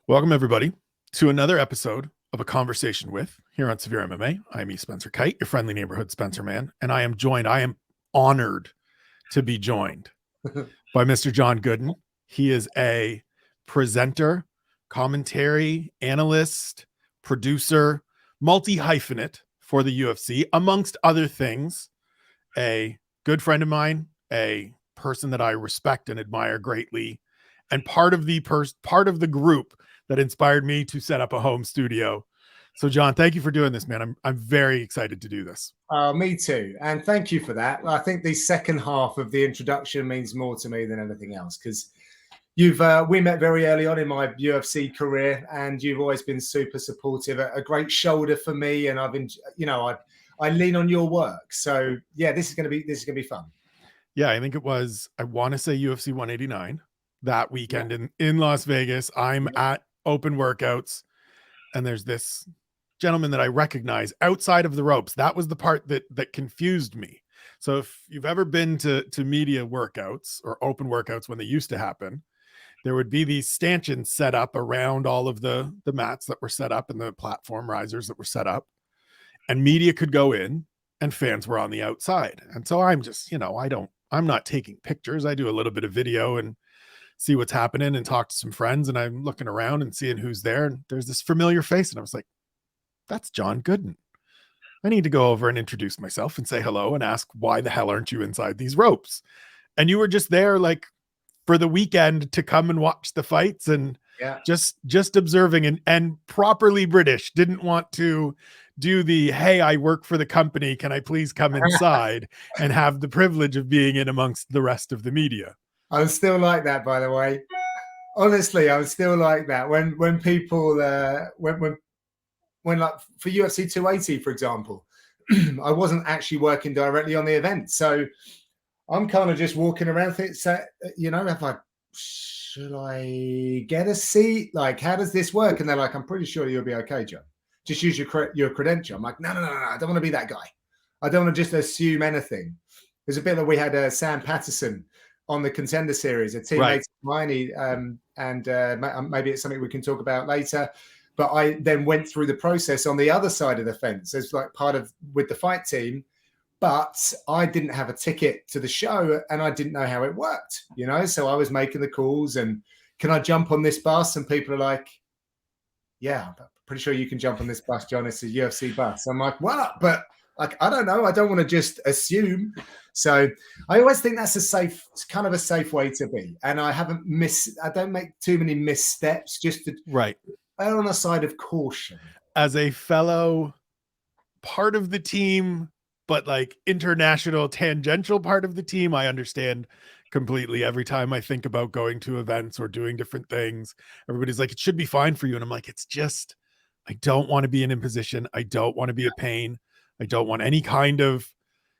Welcome, everybody, to another episode of A Conversation With here on SevereMMA. I'm E. Spencer Kyte, your friendly neighborhood Spencer man, and I am honored to be joined by Mr. John Gooden. He is a presenter, commentary, analyst, producer, multi-hyphenate for the UFC, amongst other things. A good friend of mine, a person that I respect and admire greatly, and part of the group that inspired me to set up a home studio. So, John, thank you for doing this, man. I'm very excited to do this. Me too, and thank you for that. I think the second half of the introduction means more to me than anything else, because we met very early on in my UFC career, and you've always been super supportive, a great shoulder for me, and I've been, I lean on your work. So yeah, this is gonna be fun. Yeah, I think it was, I want to say UFC 189 that weekend in Las Vegas. I'm at open workouts, and there's this gentleman that I recognize outside of the ropes. That was the part that confused me. So if you've ever been to media workouts or open workouts when they used to happen, there would be these stanchions set up around all of the mats that were set up and the platform risers that were set up, and media could go in and fans were on the outside. And so I'm just, I'm not taking pictures. I do a little bit of video and see what's happening and talk to some friends, and I'm looking around and seeing who's there, and there's this familiar face, and I was like, that's John Gooden. I need to go over and introduce myself and say hello and ask, why the hell aren't you inside these ropes? And you were just there like for the weekend to come and watch the fights, and just observing and properly British. Didn't want to do the, hey, I work for the company, can I please come inside and have the privilege of being in amongst the rest of the media. I'm still like that, by the way. Honestly, I'm still like that. When people when like for UFC 280, for example, I wasn't actually working directly on the event, so I'm kind of just walking around. Should I get a seat? Like, how does this work? And they're like, I'm pretty sure you'll be okay, John. Just use your credential. I'm like, no. I don't want to be that guy. I don't want to just assume anything. There's a bit that we had Sam Patterson on the Contender Series, a teammate of mine, and maybe it's something we can talk about later. But I then went through the process on the other side of the fence as like part of with the fight team, but I didn't have a ticket to the show and I didn't know how it worked, so I was making the calls and, can I jump on this bus? And people are like, yeah, I'm pretty sure you can jump on this bus, John. It's a UFC bus. I'm like, what? But like, I don't know. I don't want to just assume. So I always think that's a safe way to be. And I don't make too many missteps, just to err on the side of caution. As a fellow part of the team, but like international tangential part of the team, I understand completely. Every time I think about going to events or doing different things, everybody's like, it should be fine for you. And I'm like, it's just, I don't want to be an imposition. I don't want to be a pain. I don't want any kind of,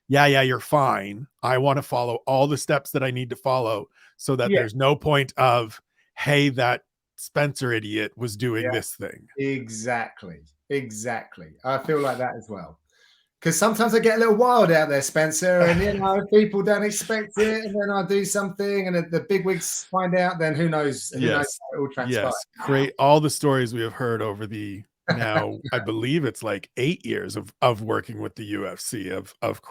you're fine. I want to follow all the steps that I need to follow so that there's no point of, hey, that Spencer idiot was doing this thing. Exactly. I feel like that as well. Because sometimes I get a little wild out there, Spencer, and people don't expect it, and then I do something, and the bigwigs find out. Then who knows? Who knows how it all transpires? Yes, great. All the stories we have heard over the now, I believe it's like 8 years of working with the UFC of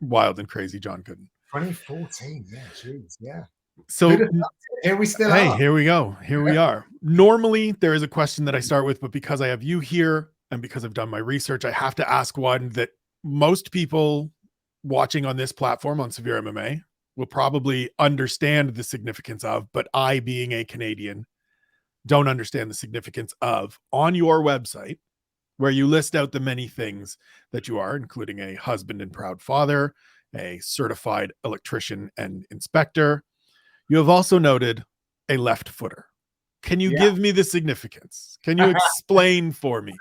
wild and crazy John Gooden. 2014, geez, So here we still are. Here we go. Here we are. Normally, there is a question that I start with, but because I have you here and because I've done my research, I have to ask one that most people watching on this platform on SevereMMA will probably understand the significance of, but I, being a Canadian, don't understand the significance of. On your website, where you list out the many things that you are, including a husband and proud father, a certified electrician and inspector, you have also noted a left footer. Can you give me the significance? Can you explain for me?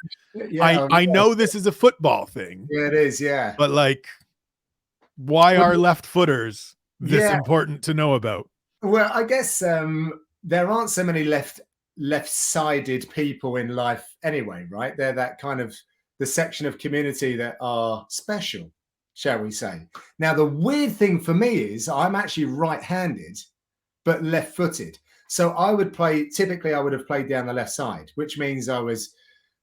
I know this is a football thing. Yeah, it is. Yeah. But like, why are left footers this important to know about? Well, I guess there aren't so many left-sided people in life anyway, right? They're that kind of the section of community that are special, shall we say. Now, the weird thing for me is I'm actually right-handed, but left-footed. So I would play, typically I would have played down the left side, which means I was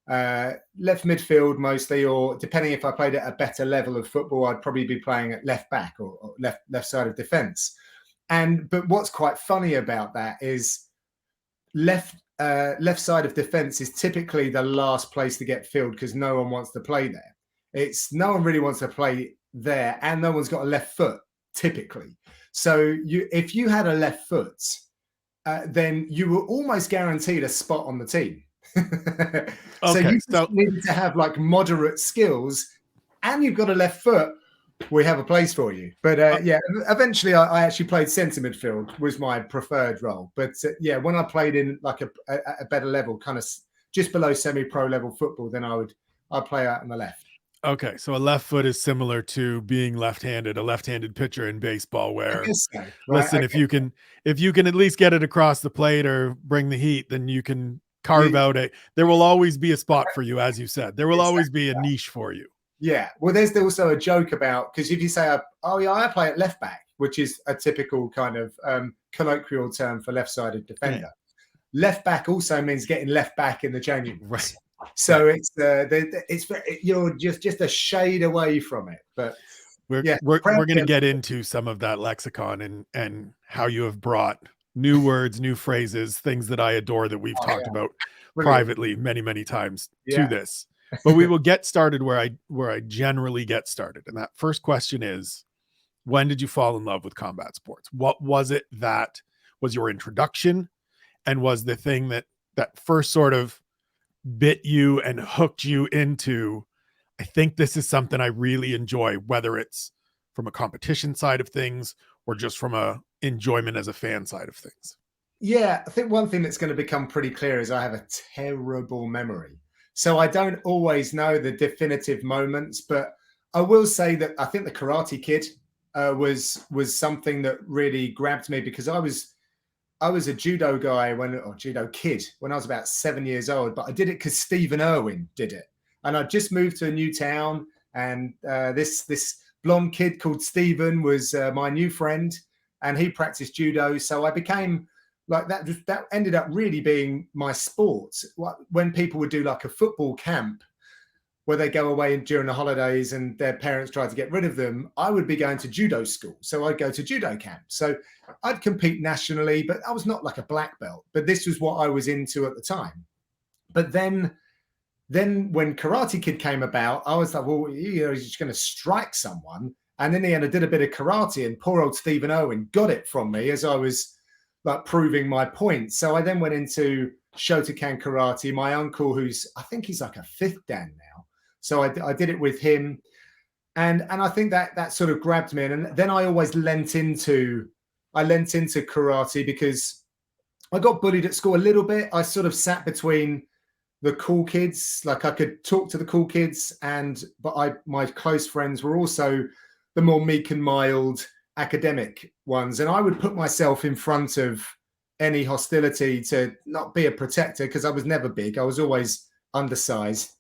left midfield mostly, or depending if I played at a better level of football, I'd probably be playing at left back or left side of defence. But what's quite funny about that is left side of defence is typically the last place to get filled because no one wants to play there. No one really wants to play there, and no one's got a left foot typically. So if you had a left foot, then you were almost guaranteed a spot on the team. So you needed to have like moderate skills, and you've got a left foot, we have a place for you. But yeah, eventually I actually played centre midfield, was my preferred role. But yeah, when I played in like a better level, kind of just below semi-pro level football, then I'd play out on the left. Okay, so a left foot is similar to being left-handed, a left-handed pitcher in baseball where, so, right? Listen, if you can at least get it across the plate or bring the heat, then you can carve out there will always be a spot for you, as you said. There will always be a niche for you. Yeah. Well, there's also a joke about, because if you say, oh yeah, I play at left back, which is a typical kind of colloquial term for left-sided defender. Yeah. Left back also means getting left back in the changing room. Right. So it's you're just a shade away from it. But we're going to get into some of that lexicon and how you have brought new words, new phrases, things that I adore that we've talked about privately many times to this. But we will get started where I generally get started. And that first question is, when did you fall in love with combat sports? What was it that was your introduction, and was the thing that first sort of bit you and hooked you into, I think this is something I really enjoy, whether it's from a competition side of things or just from a enjoyment as a fan side of things? Yeah, I think one thing that's going to become pretty clear is I have a terrible memory. So I don't always know the definitive moments, but I will say that I think the Karate Kid was something that really grabbed me, because I was a judo guy judo kid when I was about 7 years old, but I did it because Stephen Irwin did it. And I just moved to a new town, and this blonde kid called Stephen was my new friend, and he practiced judo. So I became like that. That ended up really being my sport. When people would do like a football camp where they go away during the holidays and their parents tried to get rid of them, I would be going to judo school. So I'd go to judo camp. So I'd compete nationally, but I was not like a black belt, but this was what I was into at the time. But then when Karate Kid came about, I was like, well, he's just going to strike someone. And in the end, I did a bit of karate, and poor old Stephen Irwin got it from me as I was like proving my point. So I then went into Shotokan karate. My uncle, I think he's like a 5th dan now. So I did it with him. And I think that sort of grabbed me. And then I always lent into karate because I got bullied at school a little bit. I sort of sat between the cool kids, like I could talk to the cool kids, but my close friends were also the more meek and mild academic ones. And I would put myself in front of any hostility to not be a protector, because I was never big. I was always undersized,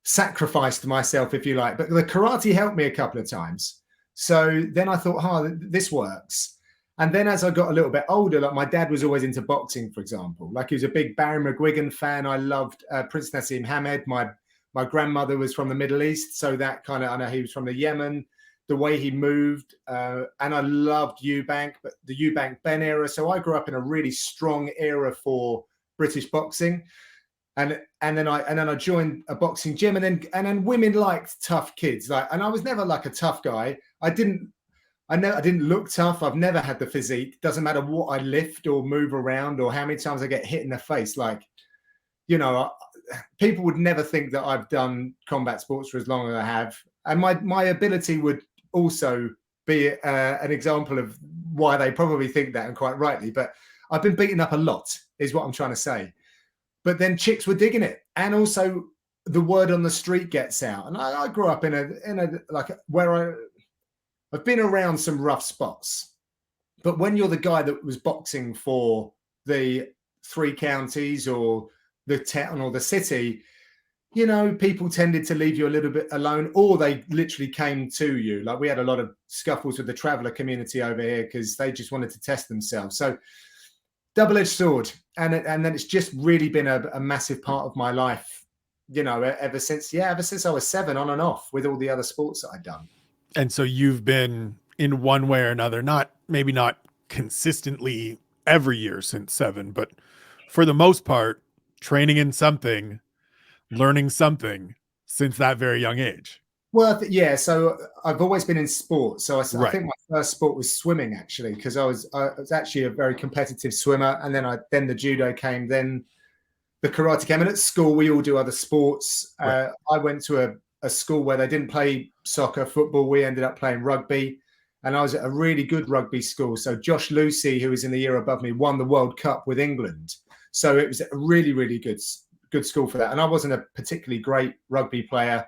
sacrificed myself, if you like. But the karate helped me a couple of times. So then I thought, this works. And then as I got a little bit older, like my dad was always into boxing, for example. Like he was a big Barry McGuigan fan. I loved Prince Nassim Hamed. My grandmother was from the Middle East. So that kind of, I know he was from the Yemen, the way he moved. And I loved Eubank, but the Eubank Ben era. So I grew up in a really strong era for British boxing. And then I joined a boxing gym, and then women liked tough kids. And I was never like a tough guy. I didn't look tough. I've never had the physique. Doesn't matter what I lift or move around or how many times I get hit in the face. People would never think that I've done combat sports for as long as I have. And my ability would also be an example of why they probably think that, and quite rightly. But I've been beaten up a lot, is what I'm trying to say. But then chicks were digging it, and also the word on the street gets out. And I grew up in a like where I've been around some rough spots, but when you're the guy that was boxing for the 3 counties or the town or the city, people tended to leave you a little bit alone, or they literally came to you. Like we had a lot of scuffles with the traveler community over here because they just wanted to test themselves. So double-edged sword, and then it's just really been a massive part of my life, you know, ever since I was 7, on and off, with all the other sports that I'd done. And so you've been, in one way or another, maybe not consistently every year since 7, but for the most part, training in something, learning something since that very young age. Well, yeah. So I've always been in sports. So I Right. think my first sport was swimming, actually, because I was actually a very competitive swimmer, and then the judo came, then the karate came. And at school, we all do other sports. Right. I went to a school where they didn't play soccer, football. We ended up playing rugby, and I was at a really good rugby school. So Josh Lucy, who was in the year above me, won the World Cup with England. So it was a really, really good school for that. And I wasn't a particularly great rugby player.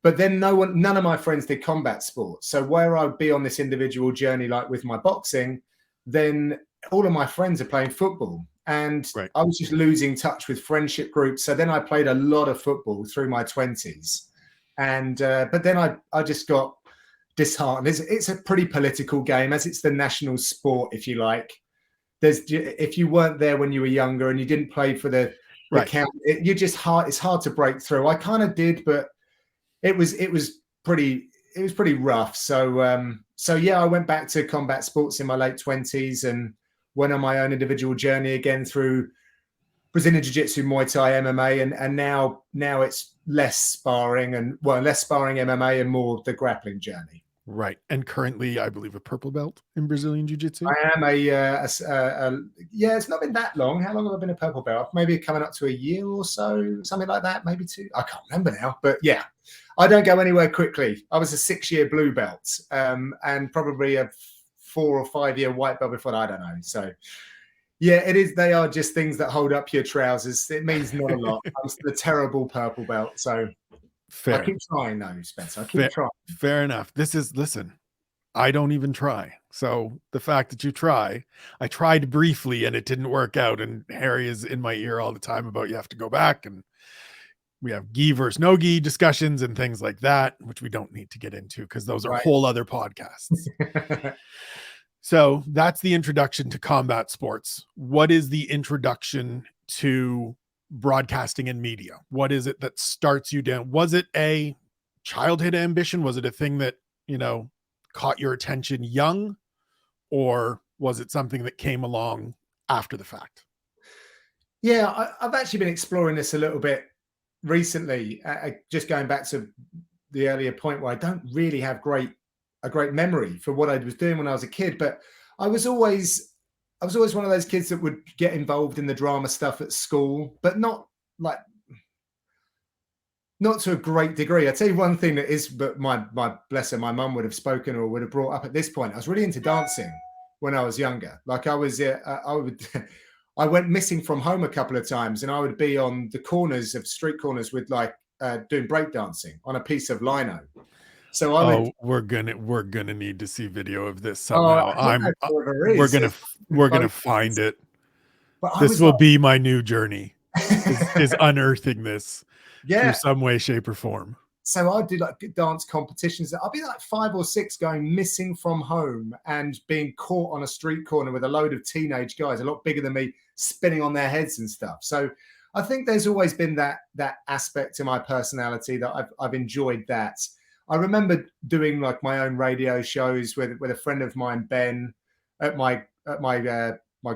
But then none of my friends did combat sports. So where I'd be on this individual journey, like with my boxing, then all of my friends are playing football. And Right. I was just losing touch with friendship groups. So then I played a lot of football through my 20s. And but then I just got disheartened. It's a pretty political game, as it's the national sport, if you like. If you weren't there when you were younger and you didn't play for the Right. count, it's hard to break through. I kind of did, but it was pretty rough. So yeah, I went back to combat sports in my late 20s and went on my own individual journey again through Brazilian Jiu-Jitsu, Muay Thai, MMA, and now it's less sparring MMA and more the grappling journey. Right. And currently, I believe, a purple belt in Brazilian Jiu-Jitsu. I am it's not been that long. How long have I been a purple belt? Maybe coming up to a year or so, something like that, maybe 2. I can't remember now, but yeah, I don't go anywhere quickly. I was a 6-year blue belt, and probably a 4 or 5 year white belt before. I don't know. So yeah, it is. They are just things that hold up your trousers. It means not a lot. I'm still a terrible purple belt. So Fair. I keep trying though, Spencer. I keep trying. Fair enough. Listen, I don't even try. So the fact that you try, I tried briefly and it didn't work out. And Harry is in my ear all the time about you have to go back, and we have gi versus no gi discussions and things like that, which we don't need to get into because those are Right. whole other podcasts. So that's the introduction to combat sports. What is the introduction to broadcasting and media? What is it that starts you down? Was it a childhood ambition? Was it a thing that, you know, caught your attention young, or was it something that came along after the fact? Yeah, I've actually been exploring this a little bit recently. Just going back to the earlier point where I don't really have a great memory for what I was doing when I was a kid, but I was always one of those kids that would get involved in the drama stuff at school, but not to a great degree. I'll tell you one thing that is, but my bless her, my mum would have spoken or would have brought up at this point. I was really into dancing when I was younger. Like I went missing from home a couple of times, and I would be on the corners of street corners with doing breakdancing on a piece of lino. So we're gonna need to see video of this somehow. We're gonna find it. But this will be my new journey. is unearthing this through some way, shape, or form. So I'd do like dance competitions. I'd be like 5 or 6 going missing from home and being caught on a street corner with a load of teenage guys, a lot bigger than me, spinning on their heads and stuff. So I think there's always been that aspect to my personality that I've enjoyed that. I remember doing like my own radio shows with a friend of mine, Ben, at my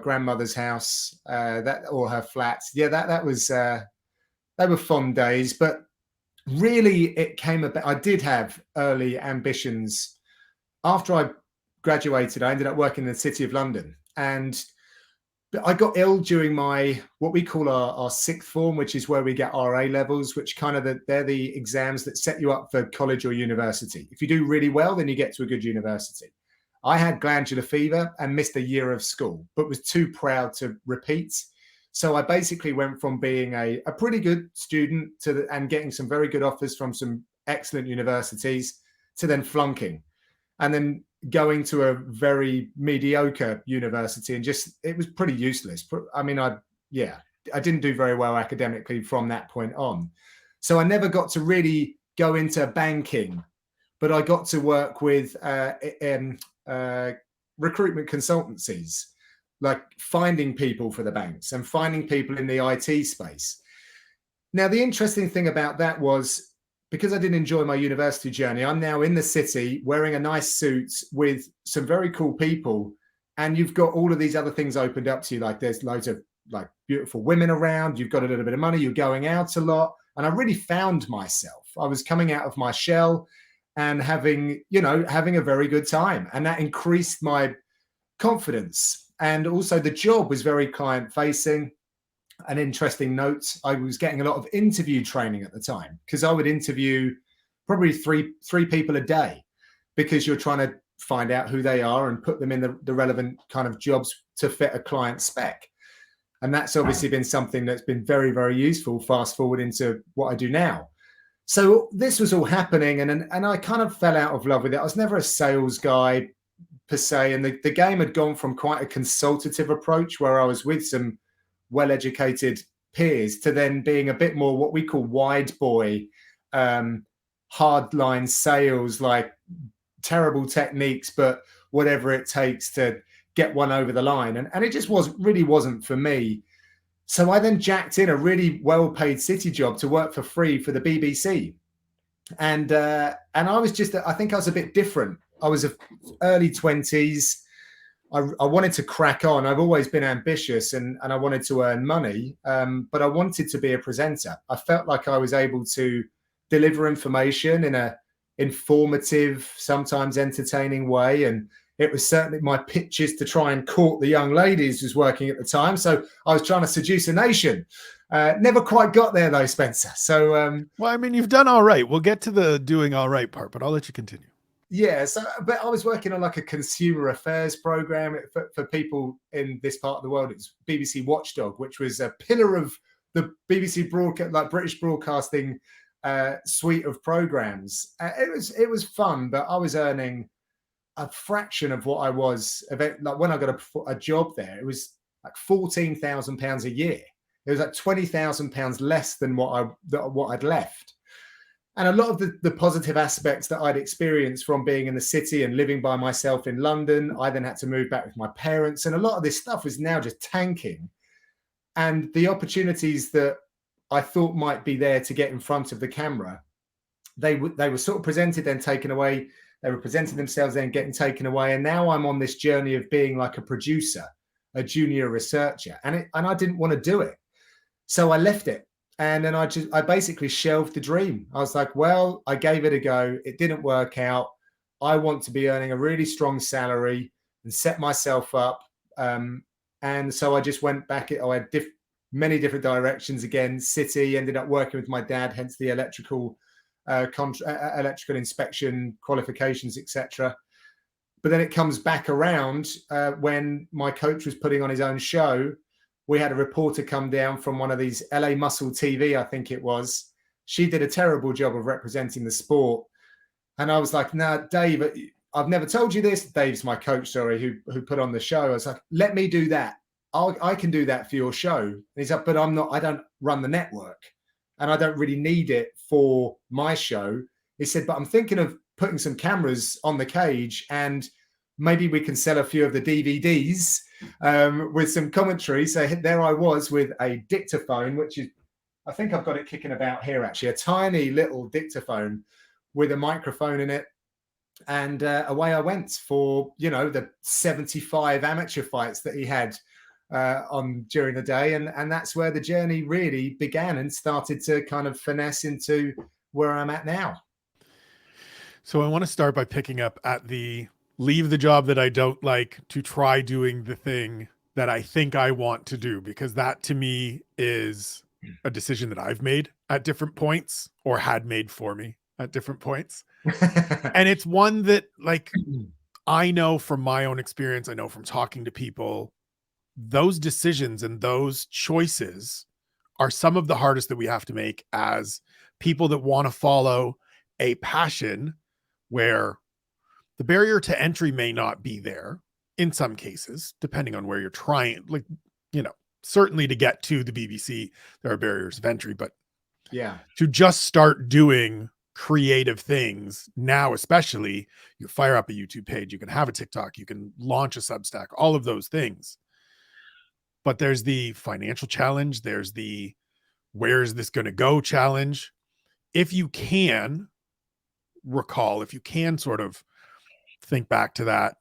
grandmother's house, or her flat. Yeah, that was they were fun days. But really, it came about. I did have early ambitions. After I graduated, I ended up working in the City of London, and I got ill during what we call our 6th form, which is where we get our A levels, which they're the exams that set you up for college or university. If you do really well, then you get to a good university. I had glandular fever and missed a year of school, but was too proud to repeat. So I basically went from being a pretty good student and getting some very good offers from some excellent universities to then flunking, and then going to a very mediocre university, and it was pretty useless. I mean, I didn't do very well academically from that point on. So I never got to really go into banking, but I got to work with recruitment consultancies. like finding people for the banks and finding people in the IT space. Now, the interesting thing about that was, because I didn't enjoy my university journey, I'm now in the city wearing a nice suit with some very cool people. And you've got all of these other things opened up to you. Like there's loads of like beautiful women around. You've got a little bit of money. You're going out a lot. And I really found myself. I was coming out of my shell and having a very good time. And that increased my confidence. And also the job was very client facing. An interesting note, I was getting a lot of interview training at the time, because I would interview probably three people a day, because you're trying to find out who they are and put them in the relevant kind of jobs to fit a client spec. And that's obviously been something that's been very, very useful fast forward into what I do now. So this was all happening, and I kind of fell out of love with it. I was never a sales guy per se, and the game had gone from quite a consultative approach where I was with some well-educated peers to then being a bit more what we call wide boy, hardline sales, like terrible techniques, but whatever it takes to get one over the line. And it just really wasn't for me. So I then jacked in a really well-paid city job to work for free for the BBC. And I was just, I think I was a bit different. I was early 20s. I wanted to crack on. I've always been ambitious and I wanted to earn money, but I wanted to be a presenter. I felt like I was able to deliver information in a informative, sometimes entertaining way. And it was certainly my pitches to try and court the young ladies was working at the time. So I was trying to seduce a nation. Never quite got there though, Spencer. So, well, I mean, you've done all right. We'll get to the doing all right part, but I'll let you continue. Yeah, so but I was working on like a consumer affairs program for people in this part of the world. It's BBC Watchdog, which was a pillar of the BBC broadcast, like British broadcasting suite of programs. It was fun, but I was earning a fraction of what I was. Like when I got a job there, it was like £14,000 a year. It was like £20,000 less than what I'd left. And a lot of the positive aspects that I'd experienced from being in the city and living by myself in London, I then had to move back with my parents. And a lot of this stuff was now just tanking. And the opportunities that I thought might be there to get in front of the camera, they were sort of presented, then taken away. They were presenting themselves, then getting taken away. And now I'm on this journey of being like a producer, a junior researcher. And I didn't want to do it. So I left it. And then I basically shelved the dream. I was like, well, I gave it a go. It didn't work out. I want to be earning a really strong salary and set myself up. And so I just went back. I had many different directions again. City, ended up working with my dad, hence the electrical inspection qualifications, etc. But then it comes back around when my coach was putting on his own show. We had a reporter come down from one of these LA Muscle TV, I think it was. She did a terrible job of representing the sport. And I was like, no, Dave, I've never told you this. Dave's my coach, sorry, who put on the show. I was like, let me do that. I can do that for your show. And he's like, but I don't run the network. And I don't really need it for my show. He said, but I'm thinking of putting some cameras on the cage and maybe we can sell a few of the DVDs with some commentary. So there I was with a dictaphone, which is, I think I've got it kicking about here, actually, a tiny little dictaphone with a microphone in it. And away I went for, the 75 amateur fights that he had on during the day. And that's where the journey really began and started to kind of finesse into where I'm at now. So I want to start by picking up at leave the job that I don't like to try doing the thing that I think I want to do, because that to me is a decision that I've made at different points or had made for me at different points. And it's one that, like, I know from my own experience, I know from talking to people, those decisions and those choices are some of the hardest that we have to make as people that want to follow a passion where the barrier to entry may not be there in some cases, depending on where you're trying, like, certainly to get to the BBC, there are barriers of entry, but yeah, to just start doing creative things now, especially, you fire up a YouTube page, you can have a TikTok, you can launch a Substack, all of those things. but there's the financial challenge. There's the, where is this going to go challenge. If you can recall, if you can sort of think back to that,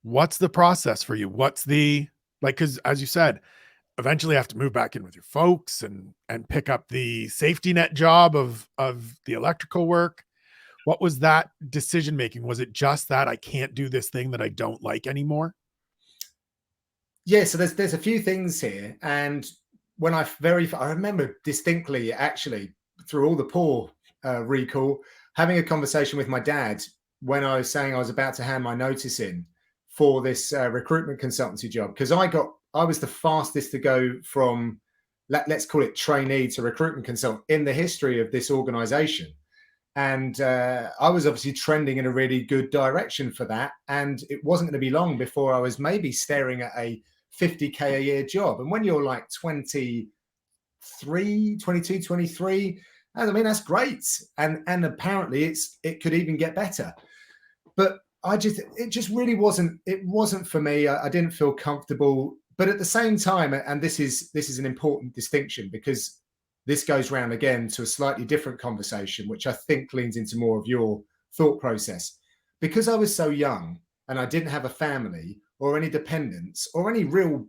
what's the process for you? What's the, like, because as you said, eventually have to move back in with your folks and pick up the safety net job of the electrical work. What was that decision making? Was it just that I can't do this thing that I don't like anymore? Yeah, so there's a few things here, and when I remember distinctly, actually, through all the poor recall, having a conversation with my dad when I was saying I was about to hand my notice in for this recruitment consultancy job, because I was the fastest to go from, let's call it trainee to recruitment consultant in the history of this organization. And I was obviously trending in a really good direction for that. And it wasn't going to be long before I was maybe staring at a 50K a year job. And when you're like 22, 23, I mean, that's great. And apparently it could even get better. But it just really wasn't for me. I didn't feel comfortable. But at the same time, and this is an important distinction, because this goes round again to a slightly different conversation, which I think leans into more of your thought process. Because I was so young and I didn't have a family or any dependents or any real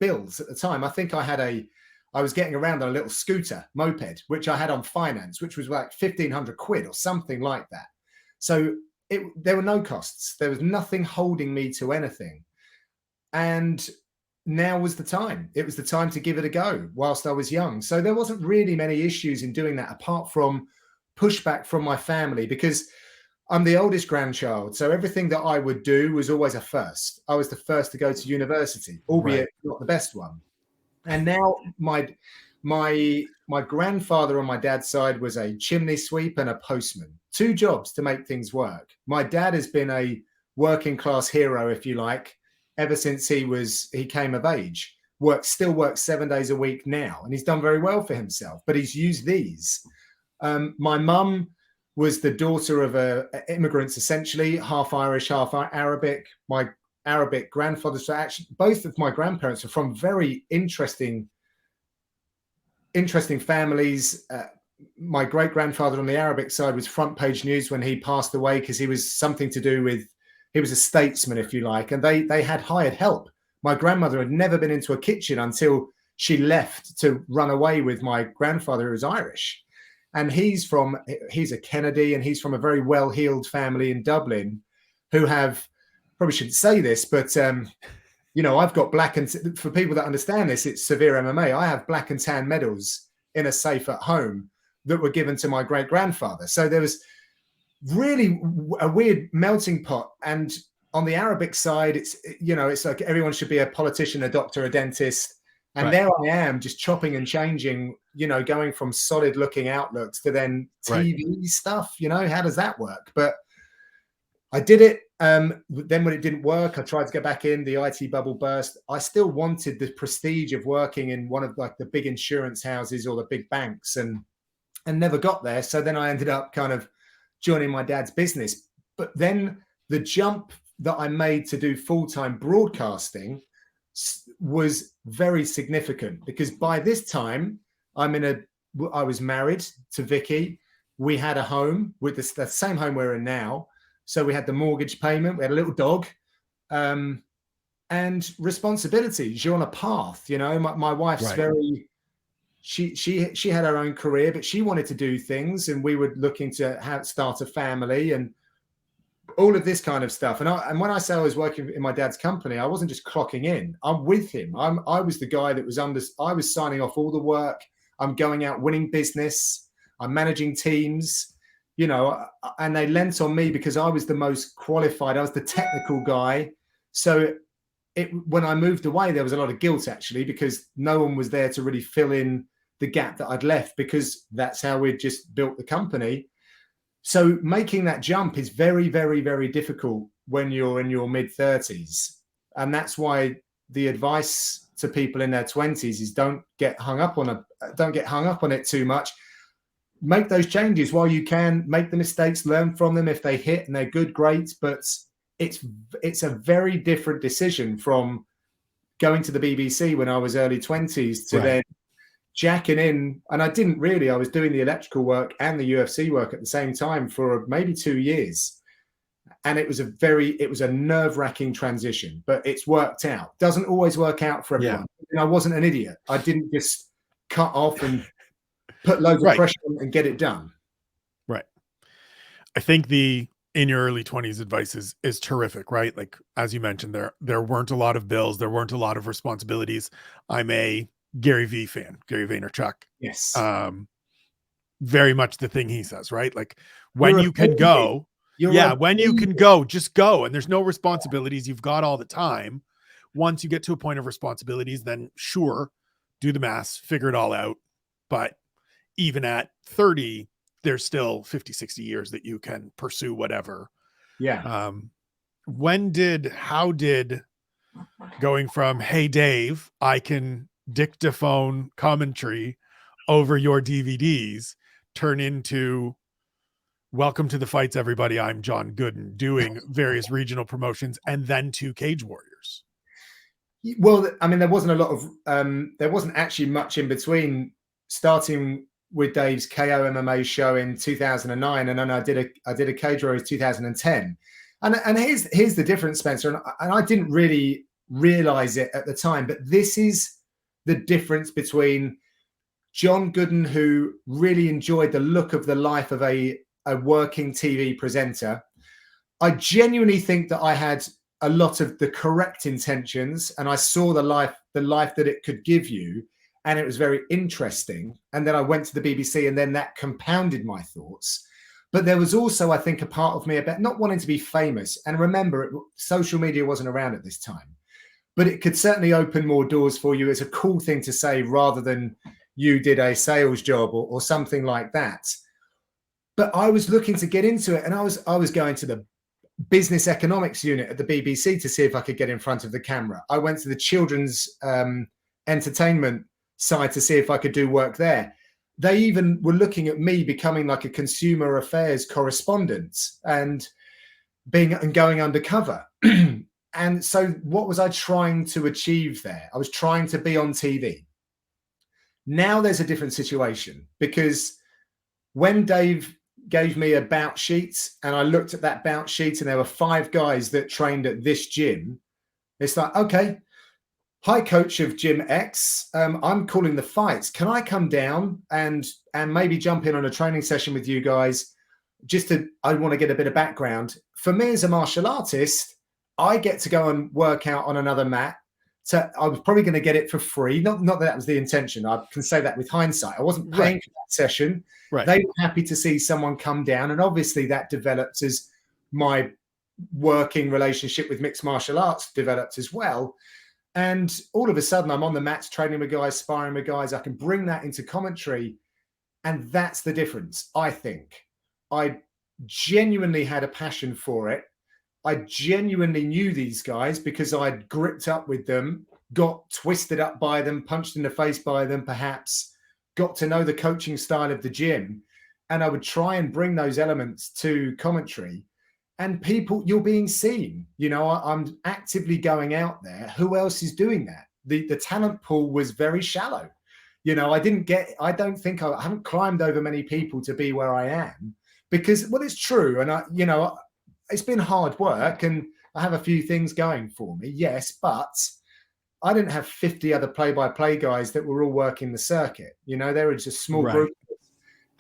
bills at the time, I think I was getting around on a little scooter moped, which I had on finance, which was like 1,500 quid or something like that. So there were no costs. There was nothing holding me to anything. And now was the time. It was the time to give it a go whilst I was young. So there wasn't really many issues in doing that, apart from pushback from my family, because I'm the oldest grandchild. So everything that I would do was always a first. I was the first to go to university, albeit not the best one. And now my grandfather on my dad's side was a chimney sweep and a postman, 2 jobs to make things work. My dad has been a working class hero, if you like, ever since he came of age. Still works 7 days a week now, and he's done very well for himself, but he's used these. My mum was the daughter of immigrants, essentially, half Irish, half Arabic. My Arabic grandfather, so actually both of my grandparents are from very interesting families. My great grandfather on the Arabic side was front page news when he passed away, because he was something to do with, he was a statesman, if you like, and they had hired help. My grandmother had never been into a kitchen until she left to run away with my grandfather, who was Irish. And he's a Kennedy, and he's from a very well-heeled family in Dublin who have, probably shouldn't say this, but I've got black and, for people that understand this, it's SevereMMA. I have black and tan medals in a safe at home that were given to my great grandfather. So there was really a weird melting pot. And on the Arabic side, it's like everyone should be a politician, a doctor, a dentist. And there I am, just chopping and changing, going from solid looking outlooks to then TV stuff. How does that work? But I did it. Then when it didn't work, I tried to get back in. The IT bubble burst. I still wanted the prestige of working in one of like the big insurance houses or the big banks, and never got there. So then I ended up kind of joining my dad's business. But then the jump that I made to do full-time broadcasting was very significant, because by this time I was married to Vicky. We had a home with the same home we're in now. So we had the mortgage payment, we had a little dog, and responsibilities. You're on a path, my wife's very, she had her own career, but she wanted to do things, and we were looking to start a family and all of this kind of stuff. And when I say I was working in my dad's company, I wasn't just clocking in. I'm with him. I was the guy that I was signing off all the work. I'm going out winning business. I'm managing teams, and they lent on me because I was the most qualified. I was the technical guy. So when I moved away, there was a lot of guilt, actually, because no one was there to really fill in the gap that I'd left, because that's how we'd just built the company. So making that jump is very, very, very difficult when you're in your mid-30s. And that's why the advice to people in their 20s is don't get hung up on it too much. Make those changes while you can. Make the mistakes, learn from them. If they hit and they're good, great. But it's a very different decision from going to the BBC when I was early 20s to Right. then jacking in. And I didn't really, I was doing the electrical work and the UFC work at the same time for maybe 2 years. And it was a nerve-wracking transition, but it's worked out. Doesn't always work out for everyone. And I wasn't an idiot. I didn't just cut off and put loads of pressure on and get it done. Right. I think the in your early 20s advice is terrific, right? Like, as you mentioned, there weren't a lot of bills, there weren't a lot of responsibilities. I'm a Gary V fan, Gary Vaynerchuk. Yes. Very much the thing he says, right? Like, when you can go, when you can go, just go. And there's no responsibilities. You've got all the time. Once you get to a point of responsibilities, then sure, do the math, figure it all out. But even at 30, there's still 50, 60 years that you can pursue whatever. Yeah. How did going from, hey, Dave, I can dictaphone commentary over your DVDs turn into, welcome to the fights, everybody, I'm John Gooden, doing various regional promotions and then to Cage Warriors? Well, I mean, there wasn't actually much in between, starting with Dave's KO MMA show in 2009, and then I did a Cage Warriors 2010. And here's the difference, Spencer, and I didn't really realize it at the time, but this is the difference between John Gooden, who really enjoyed the look of the life of a working TV presenter. I genuinely think that I had a lot of the correct intentions, and I saw the life that it could give you, and it was very interesting. And then I went to the BBC, and then that compounded my thoughts. But there was also, I think, a part of me about not wanting to be famous. And remember, social media wasn't around at this time, but it could certainly open more doors for you. It's a cool thing to say rather than you did a sales job or something like that. But I was looking to get into it, and I was going to the business economics unit at the BBC to see if I could get in front of the camera. I went to the children's entertainment side to see if I could do work there. They even were looking at me becoming like a consumer affairs correspondent and going undercover. And so what was I trying to achieve there? I was trying to be on TV. Now there's a different situation, because when Dave gave me a bout sheet and I looked at that bout sheet and there were 5 guys that trained at this gym, it's like, okay, hi, coach of Gym X. I'm calling the fights. Can I come down and maybe jump in on a training session with you guys? I want to get a bit of background. For me as a martial artist, I get to go and work out on another mat. So I was probably going to get it for free. Not that was the intention. I can say that with hindsight. I wasn't paying for that session. Right. They were happy to see someone come down. And obviously that developed as my working relationship with mixed martial arts developed as well. And all of a sudden I'm on the mats training with guys, sparring with guys. I can bring that into commentary. And that's the difference, I think. I genuinely had a passion for it. I genuinely knew these guys because I'd gripped up with them, got twisted up by them, punched in the face by them, perhaps, got to know the coaching style of the gym. And I would try and bring those elements to commentary. And people, you're being seen. You know, I'm actively going out there. Who else is doing that? The talent pool was very shallow. You know, I haven't climbed over many people to be where I am because, well, it's true. And it's been hard work and I have a few things going for me. Yes, but I didn't have 50 other play-by-play guys that were all working the circuit. You know, there was a small group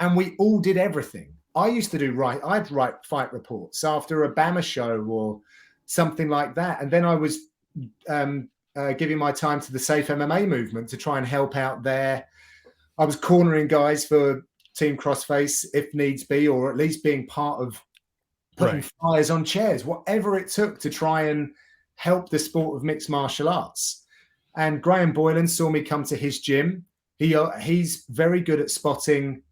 and we all did everything. I used to I'd write fight reports after a BAMA show or something like that. And then I was giving my time to the SevereMMA movement to try and help out there. I was cornering guys for Team Crossface if needs be, or at least being part of putting fires on chairs, whatever it took to try and help the sport of mixed martial arts. And Graham Boylan saw me come to his gym. He's very good at spotting,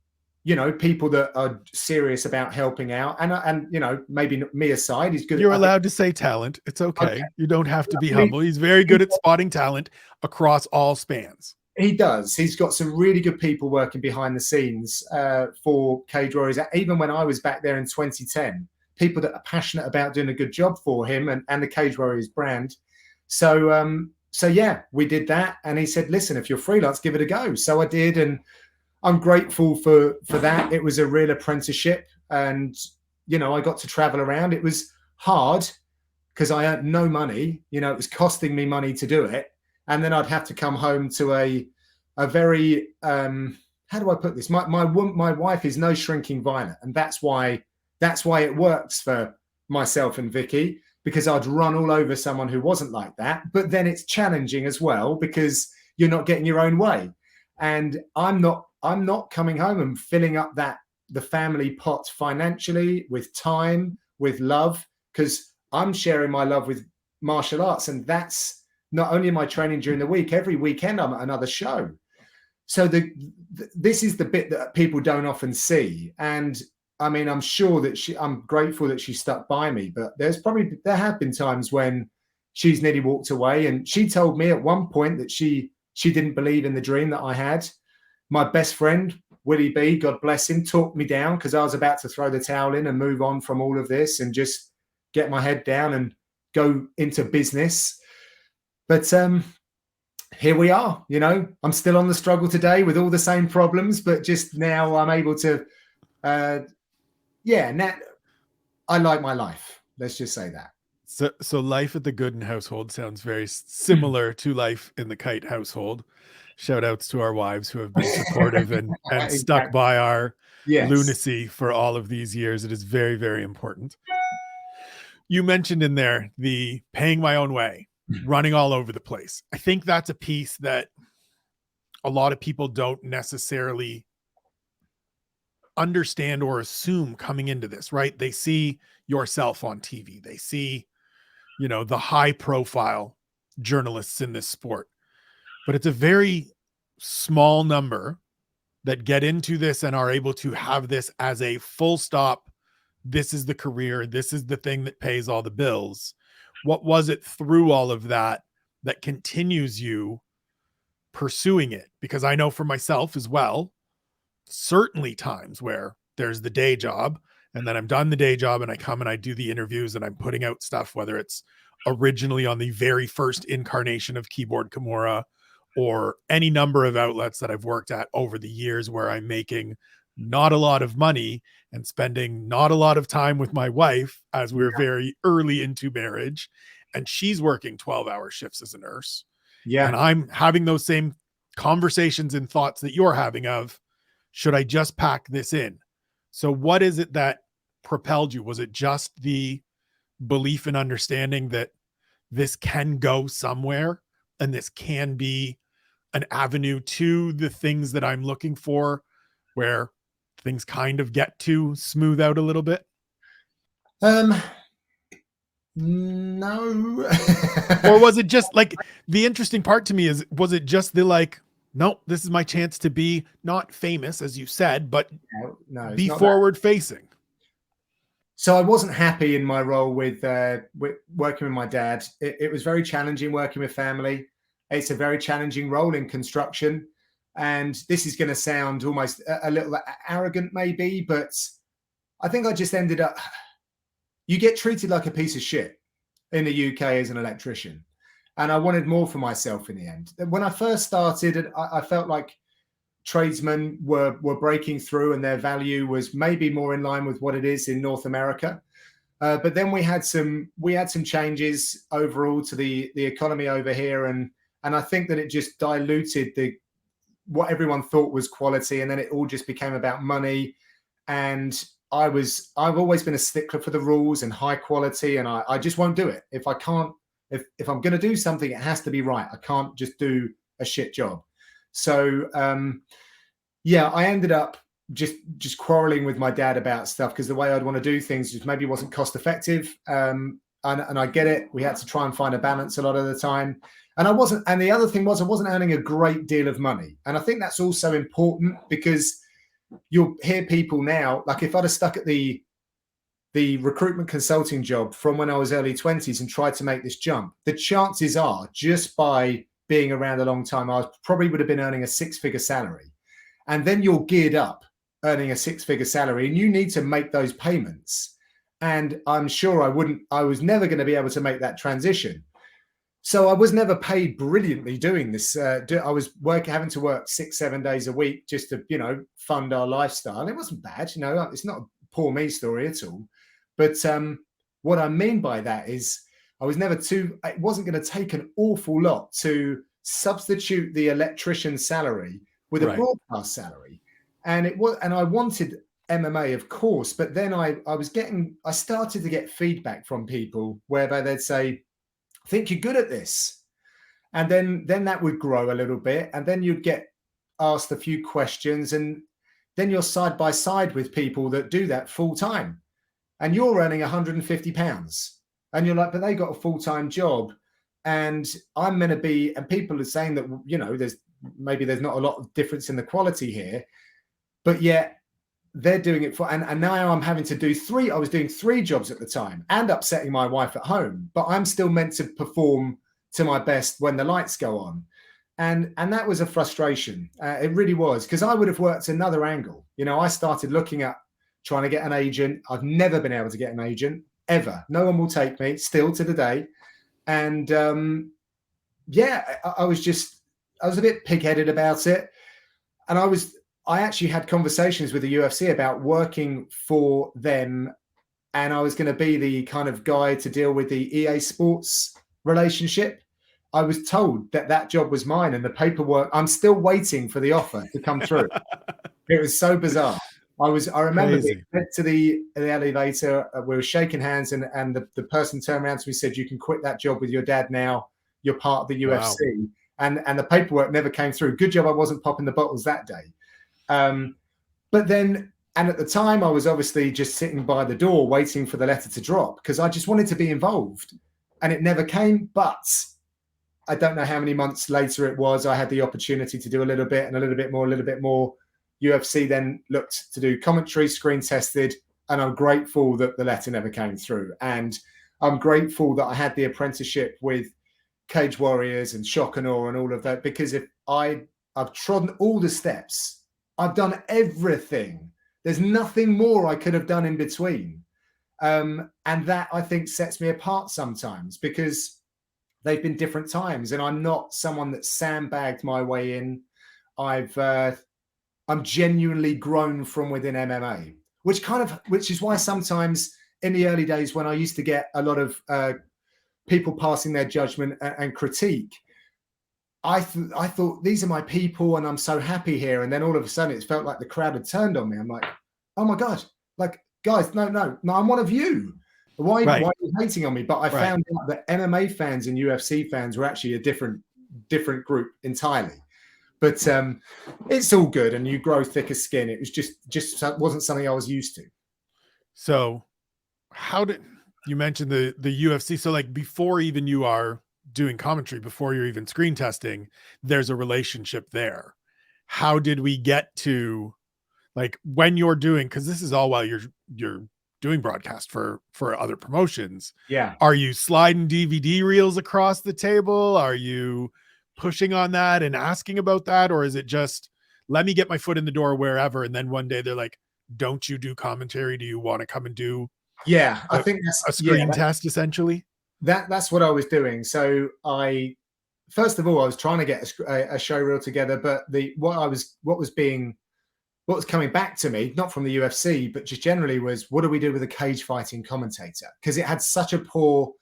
you know, people that are serious about helping out. And you know, maybe me aside, he's good. You're allowed to say talent. It's okay. You don't have to be humble. He's very good at spotting talent across all spans. He does. He's got some really good people working behind the scenes for Cage Warriors. Even when I was back there in 2010, people that are passionate about doing a good job for him and the Cage Warriors brand. So so yeah, we did that. And he said, listen, if you're freelance, give it a go. So I did. And I'm grateful for that. It was a real apprenticeship. And, you know, I got to travel around. It was hard because I earned no money. You know, it was costing me money to do it. And then I'd have to come home to a very, how do I put this? My wife is no shrinking violet. And that's why it works for myself and Vicky, because I'd run all over someone who wasn't like that. But then it's challenging as well because you're not getting your own way. And I'm not coming home and filling up the family pot financially, with time, with love, because I'm sharing my love with martial arts. And that's not only my training during the week, every weekend I'm at another show. So this is the bit that people don't often see. And I mean, I'm sure that I'm grateful that she stuck by me, but there have been times when she's nearly walked away. And she told me at one point that she didn't believe in the dream that I had. My best friend, Willie B, God bless him, talked me down because I was about to throw the towel in and move on from all of this and just get my head down and go into business. But here we are. You know, I'm still on the struggle today with all the same problems, but just now I'm able to, now I like my life. Let's just say that. So life at the Gooden household sounds very similar to life in the Kyte household. Shout outs to our wives who have been supportive and Exactly. stuck by our Yes. lunacy for all of these years. It is very, very important. You mentioned in there the paying my own way, running all over the place. I think that's a piece that a lot of people don't necessarily understand or assume coming into this, right? They see yourself on TV. They see, you know, the high profile journalists in this sport, but it's a very small number that get into this and are able to have this as a full stop. This is the career. This is the thing that pays all the bills. What was it through all of that that continues you pursuing it? Because I know for myself as well, certainly times where there's the day job and then I'm done the day job and I come and I do the interviews and I'm putting out stuff, whether it's originally on the very first incarnation of Keyboard Kimura or any number of outlets that I've worked at over the years where I'm making not a lot of money and spending not a lot of time with my wife as we're very early into marriage, and she's working 12-hour shifts as a nurse. Yeah. And I'm having those same conversations and thoughts that you're having of, should I just pack this in? So what is it that propelled you? Was it just the belief and understanding that this can go somewhere and this can be an avenue to the things that I'm looking for, where things kind of get to smooth out a little bit? No. Or was it just like, the interesting part to me is, was it just the like, nope, this is my chance to be not famous, as you said, but no, be forward facing? So I wasn't happy in my role with working with my dad. It was very challenging working with family. It's a very challenging role in construction. And this is going to sound almost a little arrogant maybe, but I think I just ended up, you get treated like a piece of shit in the UK as an electrician. And I wanted more for myself in the end. When I first started, I felt like tradesmen were breaking through and their value was maybe more in line with what it is in North America. But then we had some changes overall to the economy over here. And I think that it just diluted what everyone thought was quality. And then it all just became about money. And I've always been a stickler for the rules and high quality. And I just won't do it. If I'm going to do something, it has to be right. I can't just do a shit job. So, I ended up just quarreling with my dad about stuff because the way I'd want to do things just maybe wasn't cost effective. And I get it. We had to try and find a balance a lot of the time. And the other thing was I wasn't earning a great deal of money. And I think that's also important because you'll hear people now, like if I'd have stuck at the recruitment consulting job from when I was early 20s and tried to make this jump, the chances are just by being around a long time, I probably would have been earning a six-figure salary. And then you're geared up earning a six-figure salary and you need to make those payments. And I'm sure I was never going to be able to make that transition. So I was never paid brilliantly doing this. I was having to work 6-7 days a week just to, fund our lifestyle. It wasn't bad, it's not a poor me story at all. But what I mean by that is it wasn't going to take an awful lot to substitute the electrician salary with a Right. broadcast salary. And I wanted MMA, of course, but then I started to get feedback from people whereby they'd say, I think you're good at this. And then that would grow a little bit. And then you'd get asked a few questions. And then you're side by side with people that do that full time. And you're earning £150. And you're like, but they got a full-time job. And I'm going to be, and people are saying that, there's not a lot of difference in the quality here. But yet they're doing it and now I'm having to do I was doing 3 jobs at the time and upsetting my wife at home, but I'm still meant to perform to my best when the lights go on. And that was a frustration. It really was, because I would have worked another angle. I started looking at trying to get an agent. I've never been able to get an agent ever. No one will take me still to the day. And I was a bit pig-headed about it. And I actually had conversations with the UFC about working for them, and I was going to be the kind of guy to deal with the EA Sports relationship. I was told that job was mine, and the paperwork, I'm still waiting for the offer to come through. It was so bizarre. I remember being led to the elevator. We were shaking hands, and the person turned around to me and said, "You can quit that job with your dad now. You're part of the UFC." Wow. And the paperwork never came through. Good job I wasn't popping the bottles that day. But then, and at the time, I was obviously just sitting by the door waiting for the letter to drop because I just wanted to be involved, and it never came. But I don't know how many months later it was. I had the opportunity to do a little bit and a little bit more. UFC then looked to do commentary, screen tested, and I'm grateful that the letter never came through. And I'm grateful that I had the apprenticeship with Cage Warriors and Shock and Awe and all of that, because if I've trodden all the steps, I've done everything. There's nothing more I could have done in between. And that, I think, sets me apart sometimes, because they've been different times, and I'm not someone that sandbagged my way in. I'm genuinely grown from within MMA, which is why sometimes in the early days when I used to get a lot of people passing their judgment and critique, I thought, these are my people and I'm so happy here. And then all of a sudden it felt like the crowd had turned on me. I'm like, oh my God, like, guys, no, I'm one of you. Why are you hating on me? But I found out that MMA fans and UFC fans were actually a different group entirely. But it's all good, and you grow thicker skin. It was just wasn't something I was used to. So how did you mention the UFC? So like before even you are doing commentary, before you're even screen testing, there's a relationship there. How did we get to, like, when you're doing, because this is all while you're doing broadcast for other promotions. Yeah. Are you sliding DVD reels across the table? Are you pushing on that and asking about that? Or is it just, let me get my foot in the door wherever, and then one day they're like, don't you do commentary? Do you want to come and do I think that's a screen test essentially? That's what I was doing. So first of all, I was trying to get a show reel together, but what was coming back to me, not from the UFC, but just generally, was, what do we do with a cage fighting commentator? Because it had such a poor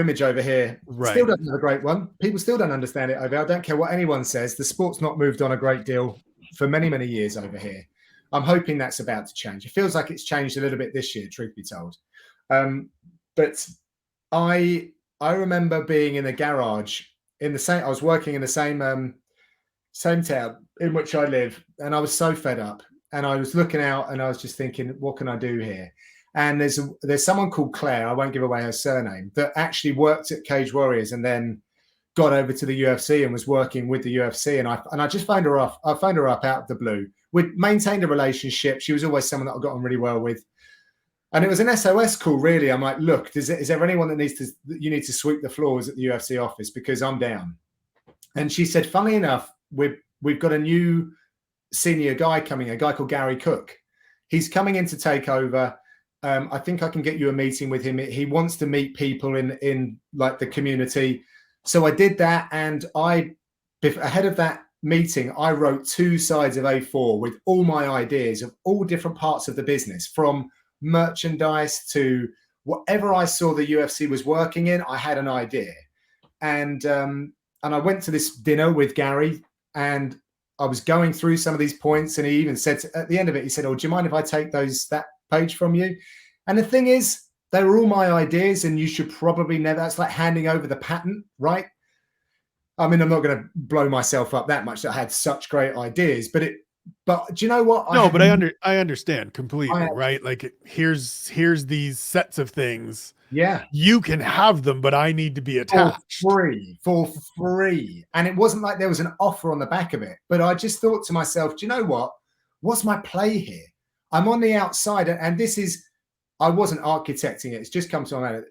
image over here. Right. Still doesn't have a great one. People still don't understand it over here. I don't care what anyone says. The sport's not moved on a great deal for many, many years over here. I'm hoping that's about to change. It feels like it's changed a little bit this year, truth be told. But I remember being in a garage I was working in the same town in which I live, and I was so fed up, and I was looking out and I was just thinking, what can I do here? And there's someone called Claire, I won't give away her surname, that actually worked at Cage Warriors and then got over to the UFC and was working with the UFC. And I just phoned her up. I phoned her up out of the blue. We'd maintained a relationship. She was always someone that I got on really well with. And it was an SOS call, really. I'm like, look, is there anyone that you need to sweep the floors at the UFC office, because I'm down? And she said, funnily enough, we've got a new senior guy coming, a guy called Gary Cook. He's coming in to take over. I think I can get you a meeting with him. He wants to meet people in like the community. So I did that, and ahead of that meeting, I wrote 2 sides of A4 with all my ideas of all different parts of the business, from merchandise to whatever I saw the UFC was working in. I had an idea, and I went to this dinner with Gary, and I was going through some of these points, and he even said at the end of it, he said, "Oh, do you mind if I take that page from you?" And the thing is, they were all my ideas, and you should probably never. That's like handing over the patent, right? I mean, I'm not going to blow myself up that much that I had such great ideas, but do you know what? No, but I understand completely, right? Like here's these sets of things. Yeah. You can have them, but I need to be attached. For free. And it wasn't like there was an offer on the back of it, but I just thought to myself, do you know what? What's my play here? I'm on the outside, and I wasn't architecting it. It's just come to my mind.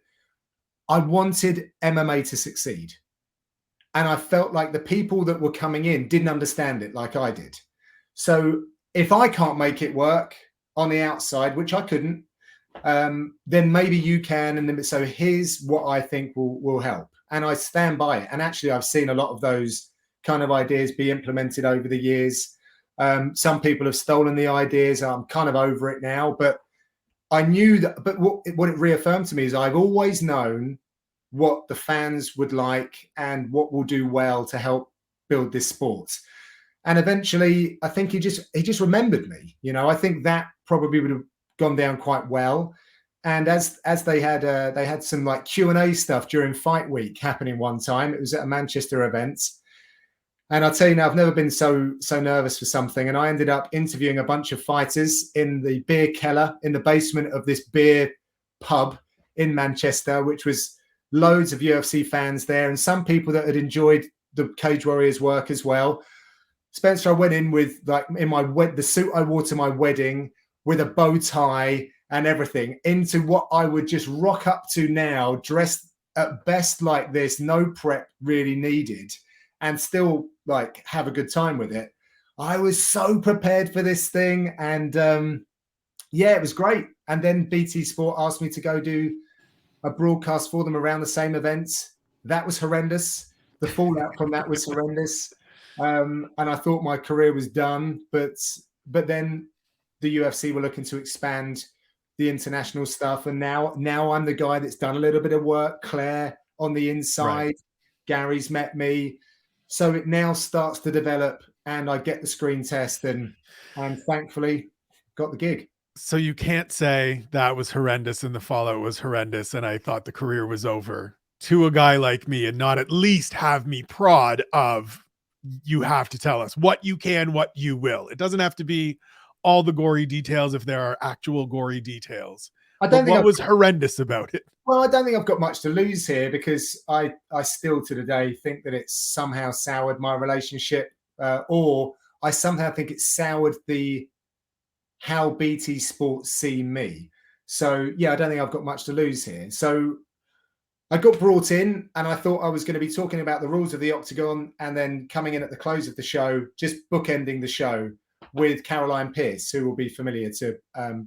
I wanted MMA to succeed. And I felt like the people that were coming in didn't understand it like I did. So if I can't make it work on the outside, which I couldn't, then maybe you can. And then, so here's what I think will help. And I stand by it. And actually, I've seen a lot of those kind of ideas be implemented over the years. Some people have stolen the ideas. I'm kind of over it now. But I knew that. But what it reaffirmed to me is I've always known what the fans would like and what will do well to help build this sport. And eventually, I think he just remembered me. You know, I think that probably would have gone down quite well. And as they had some like Q&A stuff during fight week happening one time. It was at a Manchester event. And I'll tell you now, I've never been so nervous for something. And I ended up interviewing a bunch of fighters in the beer cellar, in the basement of this beer pub in Manchester, which was loads of UFC fans there, and some people that had enjoyed the Cage Warriors work as well. Spencer, I went in with like the suit I wore to my wedding with a bow tie and everything, into what I would just rock up to now, dressed at best like this, no prep really needed, and still like have a good time with it. I was so prepared for this thing, and yeah, it was great. And then BT Sport asked me to go do a broadcast for them around the same events. That was horrendous. The fallout from that was horrendous. And I thought my career was done. But then the UFC were looking to expand the international stuff. And now I'm the guy that's done a little bit of work. Claire on the inside. Right. Gary's met me. So it now starts to develop, and I get the screen test, and thankfully got the gig. So you can't say that was horrendous and the fallout was horrendous and I thought the career was over to a guy like me, and not at least have me prod of, you have to tell us what you can, what you will. It doesn't have to be all the gory details if there are actual gory details. I don't think what was horrendous about it. Well, I don't think I've got much to lose here, because I still to today think that it's somehow soured my relationship, or I somehow think it's soured how BT Sports see me. So yeah, I don't think I've got much to lose here. So I got brought in, and I thought I was going to be talking about the rules of the Octagon, and then coming in at the close of the show, just bookending the show with Caroline Pearce, who will be familiar to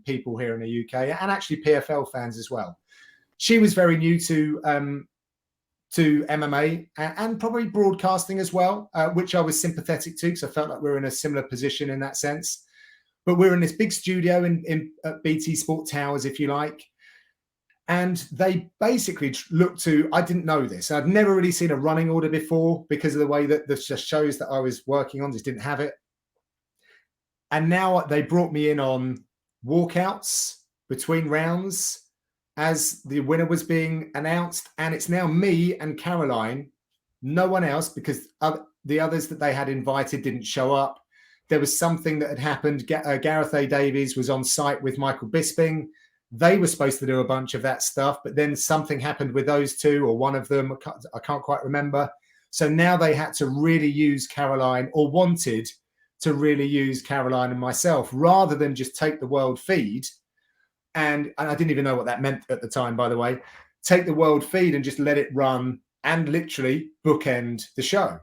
people here in the UK, and actually PFL fans as well. She was very new to MMA and probably broadcasting as well, which I was sympathetic to, because I felt like we were in a similar position in that sense. But we're in this big studio at BT Sport Towers, if you like. And they basically looked to, I didn't know this. I'd never really seen a running order before, because of the way that the shows that I was working on just didn't have it. And now they brought me in on walkouts between rounds as the winner was being announced. And it's now me and Caroline, no one else, because the others that they had invited didn't show up. There was something that had happened. Gareth A. Davies was on site with Michael Bisping. They were supposed to do a bunch of that stuff, but then something happened with those two, or one of them, I can't quite remember. So now they had to really use Caroline, or wanted to really use Caroline and myself, rather than just take the world feed. And I didn't even know what that meant at the time, by the way. Take the world feed and just let it run and literally bookend the show.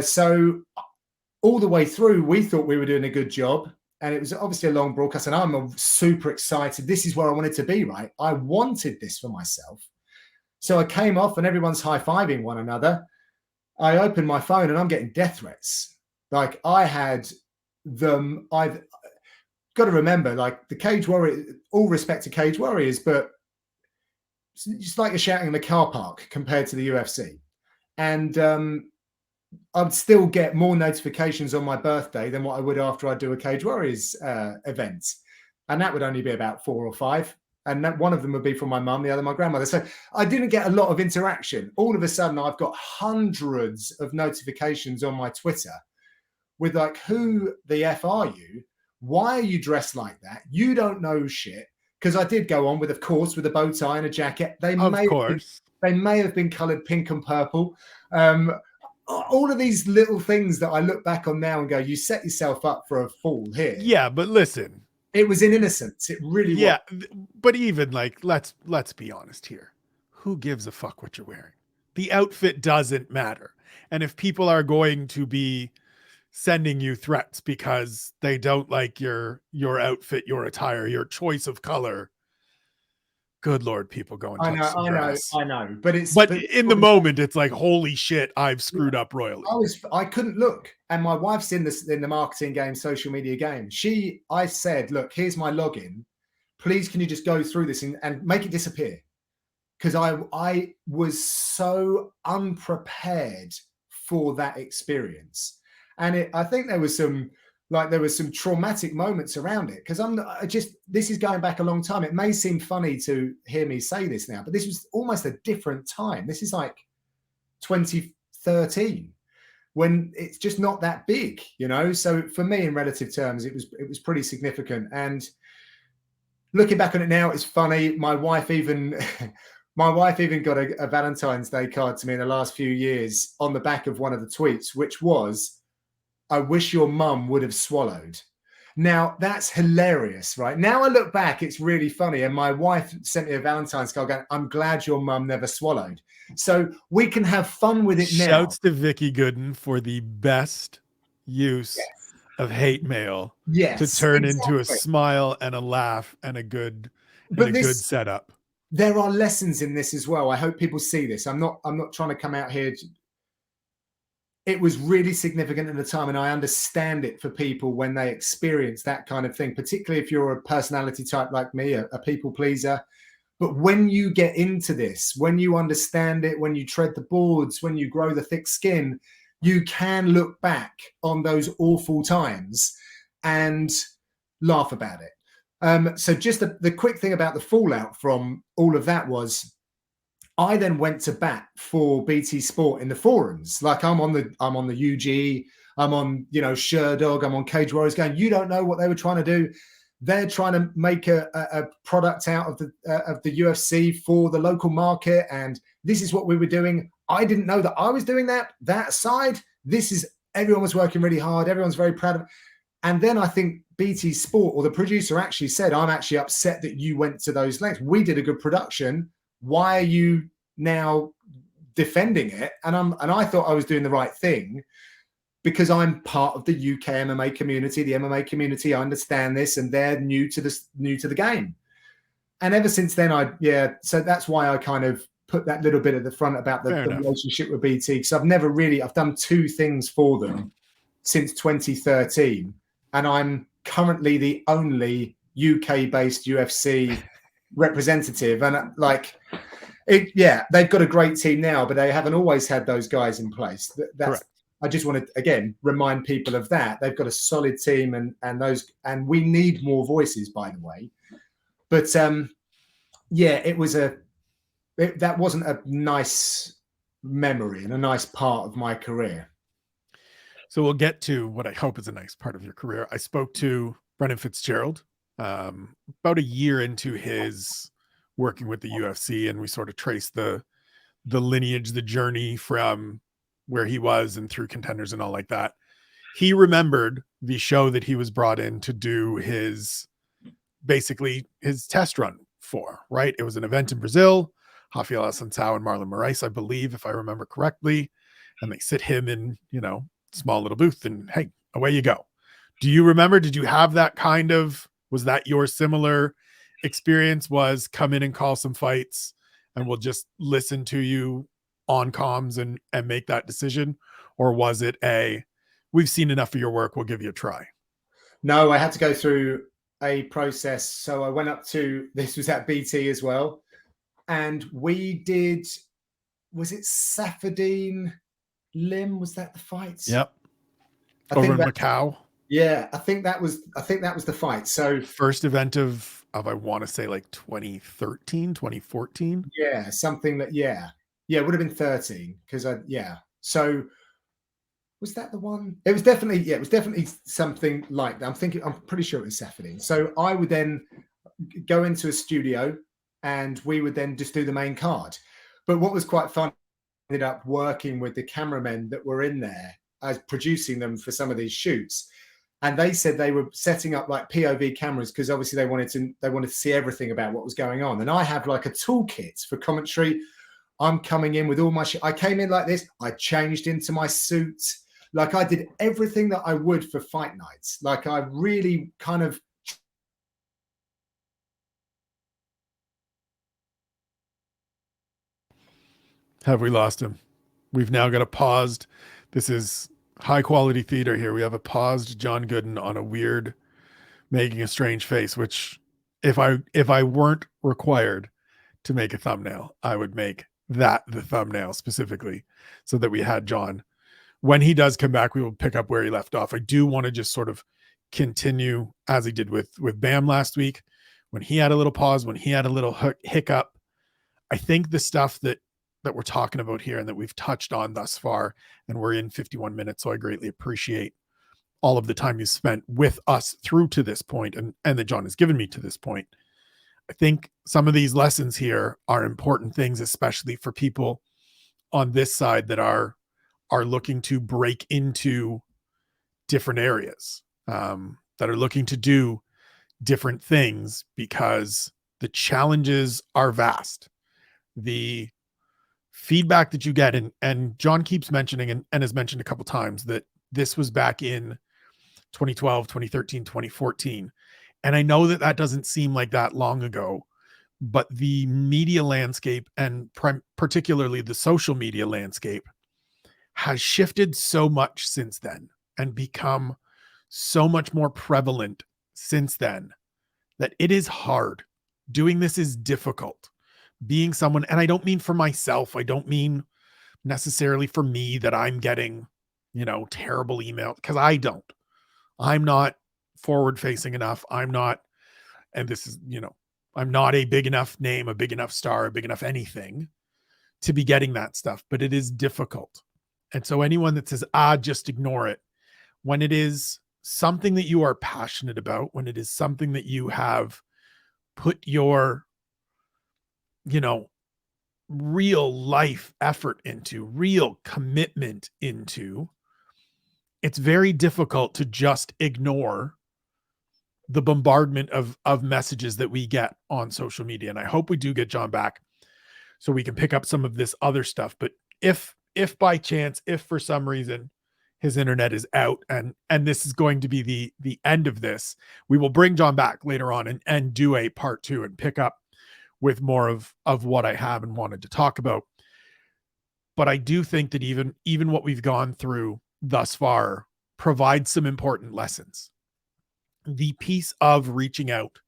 So all the way through, we thought we were doing a good job. and it was obviously a long broadcast, and I'm super excited. This is where I wanted to be, right? I wanted this for myself. So I came off and everyone's high-fiving one another. I opened my phone and I'm getting death threats. Like I had them, I've got to remember, like the Cage Warrior, all respect to Cage Warriors, but it's just like you're shouting in the car park compared to the UFC. And I'd still get more notifications on my birthday than what I would after I do a Cage Warriors event. And that would only be about 4 or 5. And that, one of them would be from my mum, the other my grandmother. So I didn't get a lot of interaction. All of a sudden, I've got hundreds of notifications on my Twitter with like, who the F are you? Why are you dressed like that? You don't know shit. Because I did go on with, of course, with a bow tie and a jacket. They may have been coloured pink and purple. All of these little things that I look back on now and go, you set yourself up for a fall here. Yeah, but listen. It was in innocence. It really was. Yeah, but even like, let's be honest here. Who gives a fuck what you're wearing? The outfit doesn't matter. And if people are going to be sending you threats because they don't like your outfit, your attire, your choice of color, good Lord, people go and touch some grass. I know. But in the moment, it's like, holy shit, I've screwed up royally. I couldn't look. And my wife's in the marketing game, social media game. I said, look, here's my login. Please, can you just go through this and make it disappear? Because I was so unprepared for that experience. And I think there was some traumatic moments around it, because this is going back a long time. It may seem funny to hear me say this now, but this was almost a different time. This is like 2013, when it's just not that big, you know? So for me, in relative terms, it was pretty significant. And looking back on it now, it's funny. My wife even got a Valentine's Day card to me in the last few years on the back of one of the tweets, which was, I wish your mum would have swallowed. Now, that's hilarious, right? Now I look back, it's really funny. And my wife sent me a Valentine's card going, I'm glad your mum never swallowed. So we can have fun with it now. Shouts to Vicky Gooden for the best use of hate mail to turn into a smile and a laugh and a good setup. There are lessons in this as well. I hope people see this. I'm not trying to come out here. It was really significant at the time, and I understand it for people when they experience that kind of thing, particularly if you're a personality type like me, a people pleaser. But when you get into this, when you understand it, when you tread the boards, when you grow the thick skin, you can look back on those awful times and laugh about it. So just the quick thing about the fallout from all of that was, I then went to bat for BT Sport in the forums. Like I'm on the UG, I'm on, Sherdog, I'm on Cage Warriors, going, you don't know what they were trying to do. They're trying to make a product out of the UFC for the local market, and this is what we were doing. I didn't know that I was doing that side. Everyone was working really hard. Everyone's very proud of it. And then I think BT Sport, or the producer, actually said, I'm actually upset that you went to those lengths. We did a good production. Why are you now defending it? And I thought I was doing the right thing, because I'm part of the UK MMA community, the MMA community. I understand this, and they're new to the game. And ever since then, so that's why I kind of put that little bit at the front about the relationship with BT, because I've done 2 things for them since 2013, and I'm currently the only UK-based UFC representative. And they've got a great team now, but they haven't always had those guys in place. I just want to again remind people of that. They've got a solid team, and we need more voices, by the way. But that wasn't a nice memory and a nice part of my career. So we'll get to what I hope is a nice part of your career. I spoke to Brendan Fitzgerald about a year into his working with the UFC, and we sort of traced the lineage, the journey from where he was and through Contenders and all like that. He remembered the show that he was brought in to do his test run for, right? It was an event in Brazil, Rafael Assunção and Marlon Moraes, I believe, if I remember correctly. And they sit him in, small little booth, and hey, away you go. Do you remember? Did you have that kind of, was that your similar experience, was come in and call some fights and we'll just listen to you on comms and make that decision? Or was it we've seen enough of your work, we'll give you a try? No, I had to go through a process. So I went up to, this was at BT as well. And we did, was it Safadine Lim? Was that the fight? Yep. I Over think in that, Macau. yeah, I think that was the fight. So First event of I want to say like 2013, 2014. yeah, something that, yeah, it would have been 13 because So was that the one? It was definitely, it was definitely something like that. I'm pretty sure it was Safadine. So I would then go into a studio and we would then just do the main card. But what was quite fun, I ended up working with the cameramen that were in there as producing them for some of these shoots. And they said they were setting up like POV cameras because obviously they wanted to see everything about what was going on. And I have like a toolkit for commentary. I'm coming in with all my shit. I came in like this. I changed into my suit. Like I did everything that I would for fight nights. Like I really kind of. Have we lost him? We've now got a paused. This is high quality theater here. We have a paused John Gooden on a weird, making a strange face, which if I weren't required to make a thumbnail, I would make that the thumbnail specifically so that we had John. When he does come back, we will pick up where he left off. I do want to just sort of continue as he did with Bam last week, when he had a little pause, when he had a little hiccup. I think the stuff that we're talking about here and that we've touched on thus far, and we're in 51 minutes, so I greatly appreciate all of the time you spent with us through to this point, and that John has given me to this point. I think some of these lessons here are important things, especially for people on this side that are looking to break into different areas, that are looking to do different things, because the challenges are vast. The feedback that you get, and John keeps mentioning and has mentioned a couple times that this was back in 2012, 2013, 2014. And I know that doesn't seem like that long ago, but the media landscape, and particularly the social media landscape, has shifted so much since then and become so much more prevalent since then that it is hard. Doing this is difficult. Being someone, and I don't mean for myself, I don't mean necessarily for me that I'm getting, terrible email, because I'm not forward facing enough. I'm not, and this is, I'm not a big enough name, a big enough star, a big enough anything to be getting that stuff, but it is difficult. And so anyone that says, just ignore it, when it is something that you are passionate about, when it is something that you have put your, real life effort into, real commitment into, it's very difficult to just ignore the bombardment of messages that we get on social media. And I hope we do get John back so we can pick up some of this other stuff. But if by chance, if for some reason his internet is out and this is going to be the end of this, we will bring John back later on and do a part 2 and pick up with more of what I have and wanted to talk about. But I do think that even what we've gone through thus far provides some important lessons. The piece of reaching out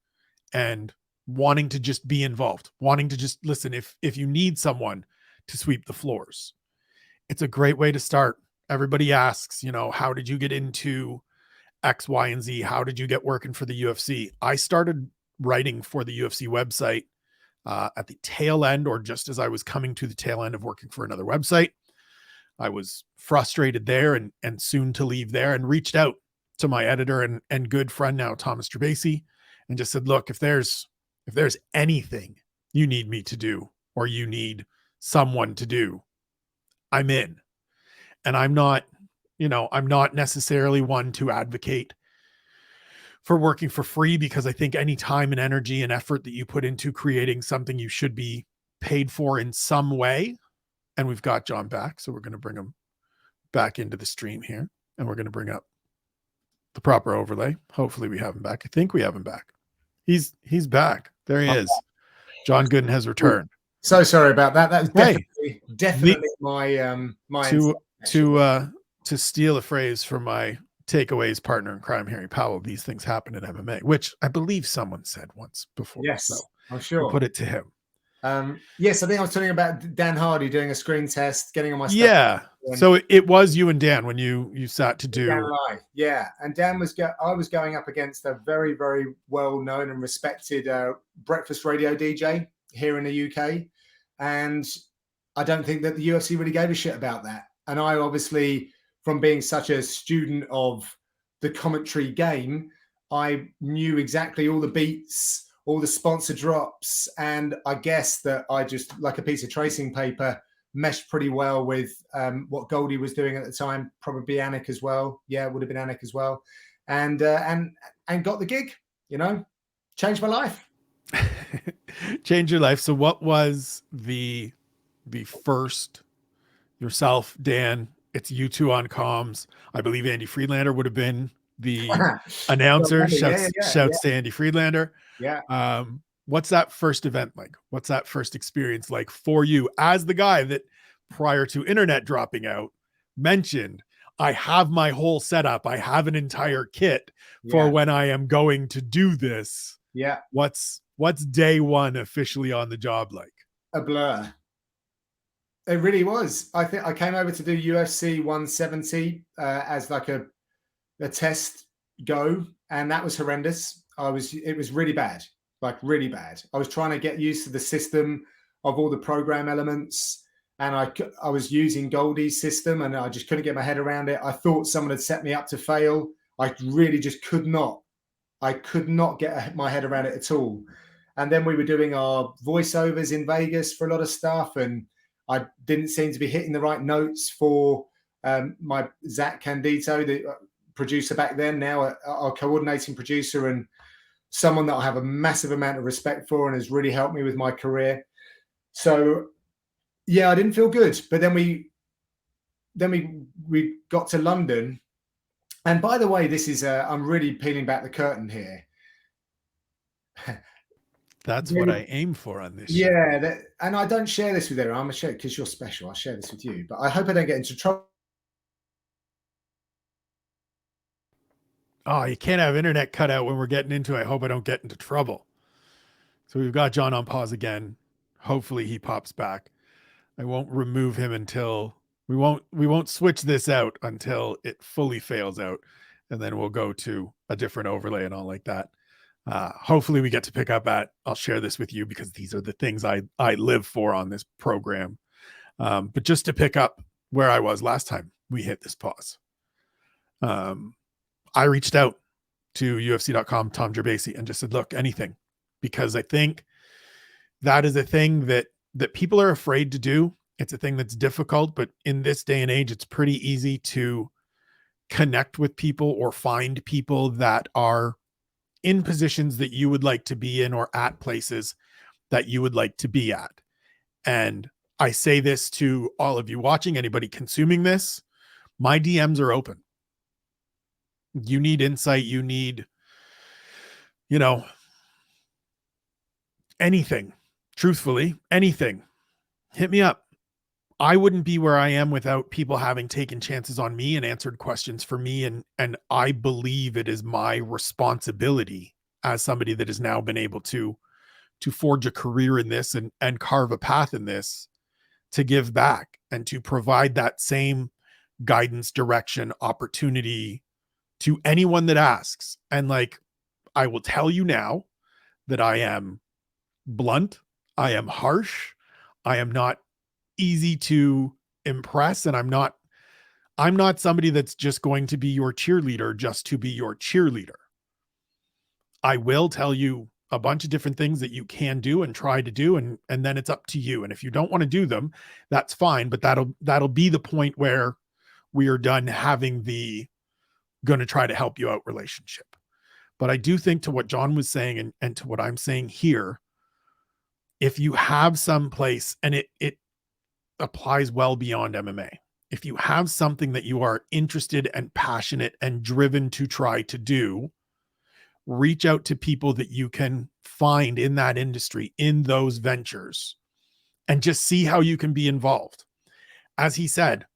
and wanting to just be involved, wanting to just listen. If you need someone to sweep the floors, it's a great way to start. Everybody asks, how did you get into X, Y, and Z? How did you get working for the UFC? I started writing for the UFC website at the tail end, or just as I was coming to the tail end of working for another website. I was frustrated there and soon to leave there, and reached out to my editor and good friend now, Thomas Trebasi, and just said, look, if there's anything you need me to do, or you need someone to do, I'm in. And I'm not necessarily one to advocate for working for free, because I think any time and energy and effort that you put into creating something, you should be paid for in some way. And we've got John back, so we're going to bring him back into the stream here, and we're going to bring up the proper overlay. Hopefully we have him back. I think we have him back. He's back. There he is. John Gooden has returned. So sorry about that. That was definitely my to steal a phrase from my takeaways partner in crime, Harry Powell. These things happen in MMA, which I believe someone said once before. Yes, so I'm sure. We'll put it to him. Yes, I think I was talking about Dan Hardy doing a screen test, getting on my stuff. Yeah. So it was you and Dan when you sat to do. Dan and I, yeah. And Dan I was going up against a very, very well known and respected breakfast radio DJ here in the UK, and I don't think that the UFC really gave a shit about that. And I obviously, from being such a student of the commentary game, I knew exactly all the beats, all the sponsor drops, and I guess that I just, like a piece of tracing paper, meshed pretty well with what Goldie was doing at the time, probably Anik as well. Yeah, it would have been Anik as well, and got the gig. You know, changed my life. Change your life. So what was the first, yourself, Dan, it's you two on comms? I believe Andy Friedlander would have been the announcer. Shouts to Andy Friedlander. Yeah. What's that first event like? What's that first experience like for you as the guy that prior to internet dropping out mentioned, I have my whole setup. I have an entire kit for when I am going to do this. Yeah. What's day one officially on the job like? A blur. It really was. I think I came over to do UFC 170 as like a test go, and that was horrendous. It was really bad, like really bad. I was trying to get used to the system of all the program elements, and I was using Goldie's system, and I just couldn't get my head around it. I thought someone had set me up to fail. I really just could not. I could not get my head around it at all. And then we were doing our voiceovers in Vegas for a lot of stuff, and I didn't seem to be hitting the right notes for my Zach Candito, the producer back then, now our coordinating producer, and someone that I have a massive amount of respect for and has really helped me with my career. So yeah, I didn't feel good. But then we got to London. And by the way, this is I'm really peeling back the curtain here. That's what I aim for on this show. Yeah, and I don't share this with everyone. I'm going to share it because you're special. I'll share this with you. But I hope I don't get into trouble. Oh, you can't have internet cut out when we're getting into it. I hope I don't get into trouble. So we've got John on pause again. Hopefully he pops back. I won't remove him until we won't switch this out until it fully fails out. And then we'll go to a different overlay and all like that. Hopefully we get to pick up at, I'll share this with you because these are the things I live for on this program. But just to pick up where I was last time we hit this pause. I reached out to UFC.com, Tom Gerbasi, and just said, look, anything, because I think that is a thing that people are afraid to do. It's a thing that's difficult, but in this day and age, it's pretty easy to connect with people or find people that are in positions that you would like to be in or at places that you would like to be at. And I say this to all of you watching, anybody consuming this, my DMs are open. You need insight. You need, anything, truthfully, anything. Hit me up. I wouldn't be where I am without people having taken chances on me and answered questions for me. And I believe it is my responsibility as somebody that has now been able to forge a career in this and carve a path in this, to give back and to provide that same guidance, direction, opportunity to anyone that asks. And I will tell you now that I am blunt. I am harsh. I am not easy to impress. And I'm not somebody that's just going to be your cheerleader just to be your cheerleader. I will tell you a bunch of different things that you can do and try to do. And then it's up to you. And if you don't want to do them, that's fine. But that'll be the point where we are done having the going to try to help you out relationship. But I do think, to what John was saying and to what I'm saying here, if you have some place, and it applies well beyond MMA. if you have something that you are interested and passionate and driven to try to do, reach out to people that you can find in that industry, in those ventures, and just see how you can be involved. As he said,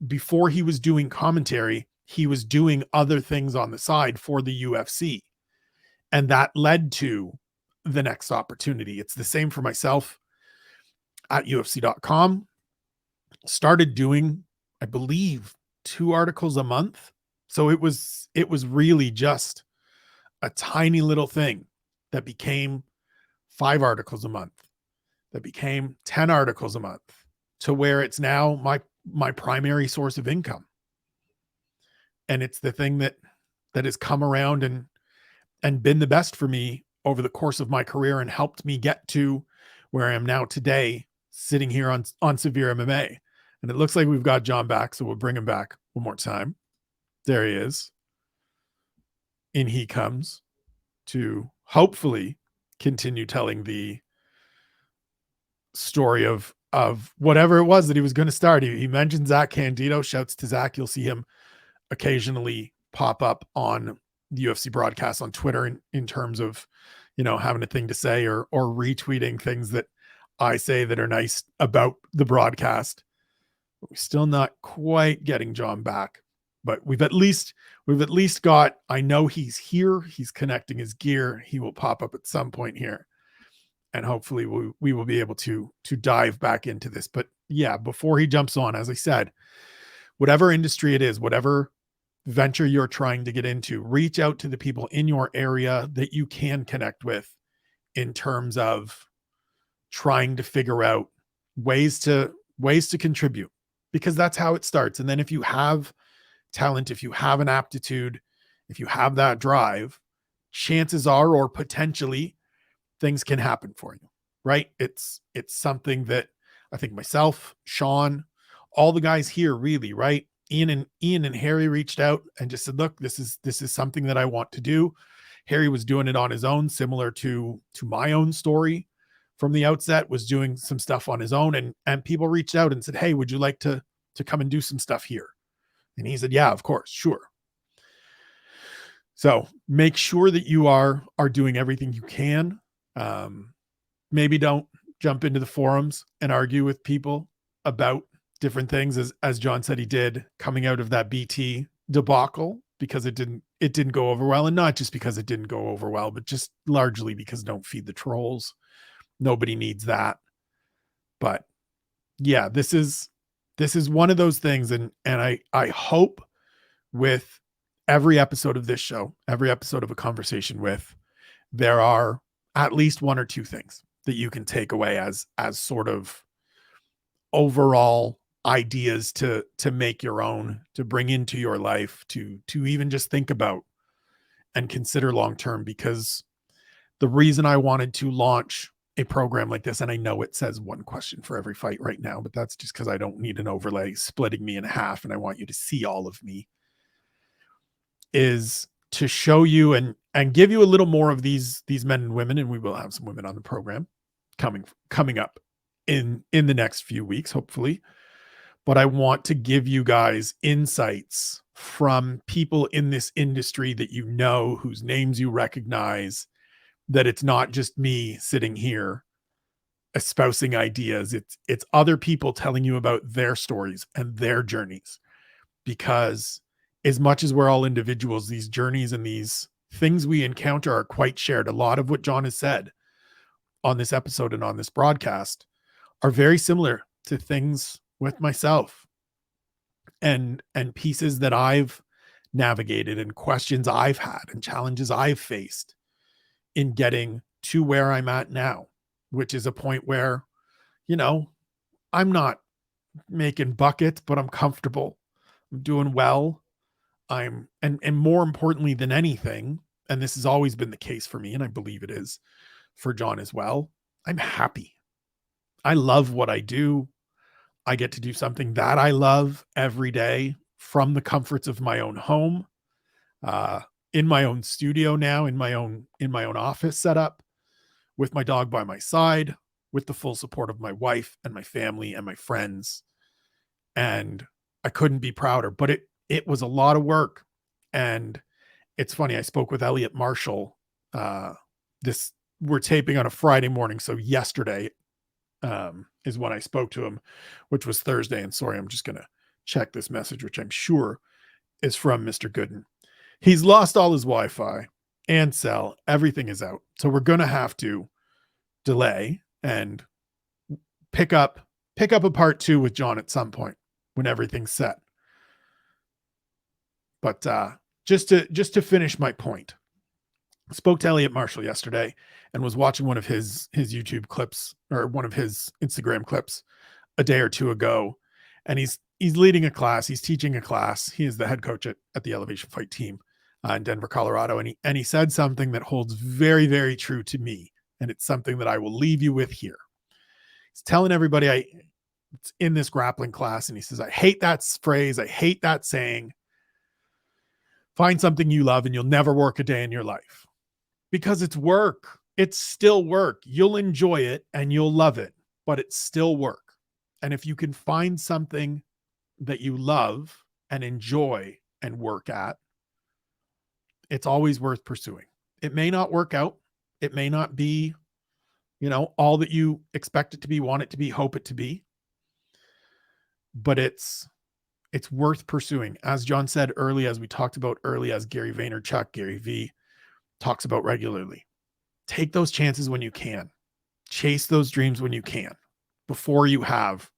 before he was doing commentary, he was doing other things on the side for the UFC. And that led to the next opportunity. It's the same for myself at UFC.com. Started doing, I believe, 2 articles a month. So it was really just a tiny little thing that became 5 articles a month, that became 10 articles a month, to where it's now my primary source of income. And it's the thing that has come around and been the best for me over the course of my career and helped me get to where I am now today, sitting here on SevereMMA. And it looks like we've got John back, so we'll bring him back one more time. There he is. In he comes to hopefully continue telling the story of whatever it was that he was going to start. He mentioned Zach Candido, shouts to Zach. You'll see him occasionally pop up on the UFC broadcast on Twitter in terms of, having a thing to say or retweeting things that I say that are nice about the broadcast. But we're still not quite getting John back, but we've at least got, I know he's here. He's connecting his gear. He will pop up at some point here, and hopefully we will be able to dive back into this. But yeah, before he jumps on, as I said, whatever industry it is, whatever venture you're trying to get into, reach out to the people in your area that you can connect with in terms of trying to figure out ways to contribute, because that's how it starts. And then if you have talent, if you have an aptitude, if you have that drive, chances are, or potentially, things can happen for you, right? It's something that I think myself, Sean, all the guys here, really, right? Ian and Harry reached out and just said, look, this is something that I want to do. Harry was doing it on his own, similar to my own story from the outset, was doing some stuff on his own, and people reached out and said, hey, would you like to come and do some stuff here? And he said, yeah, of course, sure. So make sure that you are doing everything you can. Maybe don't jump into the forums and argue with people about different things, as John said he did coming out of that BT debacle, because it didn't go over well. And not just because it didn't go over well, but just largely because don't feed the trolls. Nobody needs that. But yeah, this is one of those things. And I hope with every episode of this show, every episode of A Conversation With, there are at least 1 or 2 things that you can take away as sort of overall ideas to make your own, to bring into your life, to even just think about and consider long-term. Because the reason I wanted to launch a program like this, and I know it says 1 question for every fight right now, but that's just because I don't need an overlay splitting me in half and I want you to see all of me, is to show you and give you a little more of these men and women. And we will have some women on the program coming up in the next few weeks, hopefully. But I want to give you guys insights from people in this industry that you know, whose names you recognize, that it's not just me sitting here espousing ideas. It's other people telling you about their stories and their journeys. Because as much as we're all individuals, these journeys and these things we encounter are quite shared. A lot of what John has said on this episode and on this broadcast are very similar to things with myself and pieces that I've navigated and questions I've had and challenges I've faced in getting to where I'm at now, which is a point where, I'm not making buckets, but I'm comfortable. I'm doing well. And more importantly than anything, and this has always been the case for me, and I believe it is for John as well, I'm happy. I love what I do. I get to do something that I love every day from the comforts of my own home, in my own studio now, in my own office setup, with my dog by my side, with the full support of my wife and my family and my friends. And I couldn't be prouder, but it was a lot of work. And it's funny, I spoke with Elliot Marshall. We're taping on a Friday morning, so yesterday is when I spoke to him, which was Thursday. And sorry, I'm just gonna check this message, which I'm sure is from Mr. Gooden. He's lost all his Wi-Fi and cell. Everything is out. So we're gonna have to delay and pick up a part 2 with John at some point when everything's set. But just to finish my point, I spoke to Elliot Marshall yesterday and was watching one of his YouTube clips, or one of his Instagram clips, a day or two ago. And he's leading a class. He's teaching a class. He is the head coach at the Elevation Fight team in Denver, Colorado. And he said something that holds very, very true to me. And it's something that I will leave you with here. He's telling everybody it's in this grappling class. And he says, I hate that phrase. I hate that saying. Find something you love and you'll never work a day in your life. Because it's work. It's still work. You'll enjoy it and you'll love it, but it's still work. And if you can find something that you love and enjoy and work at, it's always worth pursuing. It may not work out. It may not be, all that you expect it to be, want it to be, hope it to be. But it's worth pursuing. As John said early, as we talked about early, as Gary Vaynerchuk, Gary V talks about regularly, take those chances when you can. Chase those dreams when you can, before you have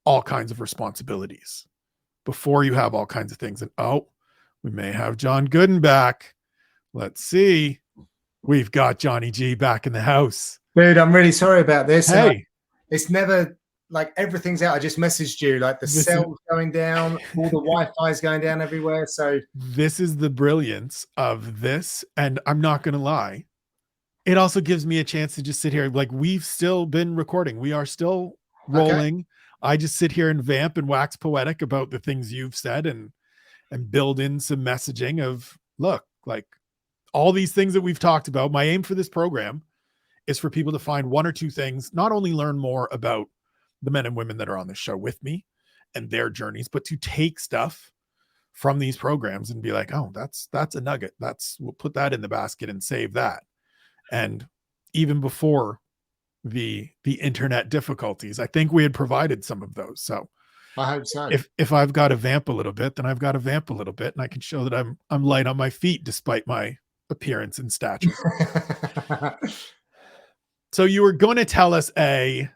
all kinds of responsibilities, before you have all kinds of things. And we may have John Gooden back. Let's see. We've got Johnny G back in the house. Dude, I'm really sorry about this. Hey, it's never like everything's out. I just messaged you, like the cell's going down, all the Wi-Fi is going down everywhere. So this is the brilliance of this. And I'm not going to lie, it also gives me a chance to just sit here. Like, we've still been recording. We are still rolling. Okay. I just sit here and vamp and wax poetic about the things you've said and build in some messaging of, look, like all these things that we've talked about. My aim for this program is for people to find one or two things, not only learn more about the men and women that are on this show with me and their journeys, but to take stuff from these programs and be like, oh, that's a nugget. We'll put that in the basket and save that. And even before the internet difficulties, I think we had provided some of those. So I hope so. If I've got to vamp a little bit, then I've got to vamp a little bit, and I can show that I'm light on my feet despite my appearance and stature. So you were going to tell us yes.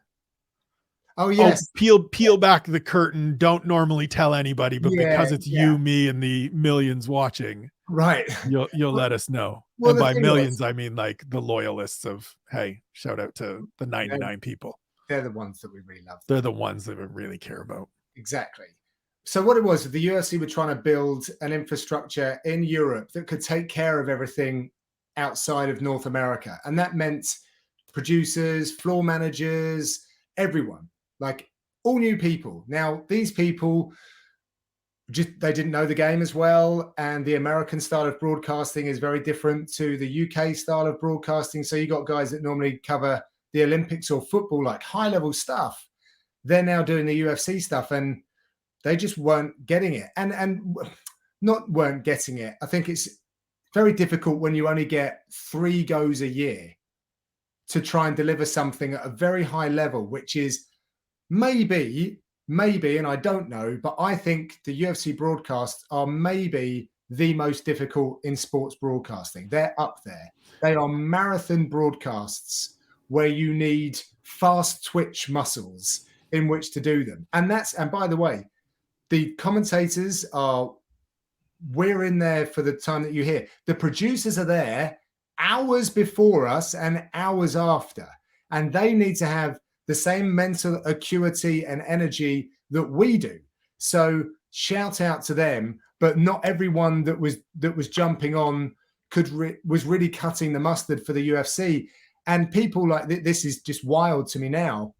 Peel back the curtain. Don't normally tell anybody, but because it's you, me, and the millions watching, right? You'll let us know. Well, and by millions, I mean like the loyalists of, hey, shout out to the 99 people. They're the ones that we really love. They're the ones that we really care about. Exactly. So what it was, the UFC were trying to build an infrastructure in Europe that could take care of everything outside of North America. And that meant producers, floor managers, everyone, like all new people. Now, these people, they didn't know the game as well. And the American style of broadcasting is very different to the UK style of broadcasting. So you got guys that normally cover the Olympics or football, like high level stuff. They're now doing the UFC stuff and they just weren't getting it. And not weren't getting it. I think it's very difficult when you only get 3 goes a year to try and deliver something at a very high level, which is maybe, and I don't know, but I think the UFC broadcasts are maybe the most difficult in sports broadcasting. They're up there. They are marathon broadcasts where you need fast twitch muscles in which to do them. And by the way, the commentators we're in there for the time that you hear. The producers are there hours before us and hours after, and they need to have the same mental acuity and energy that we do. So shout out to them, but not everyone that was jumping on was really cutting the mustard for the UFC. And people like this is just wild to me now.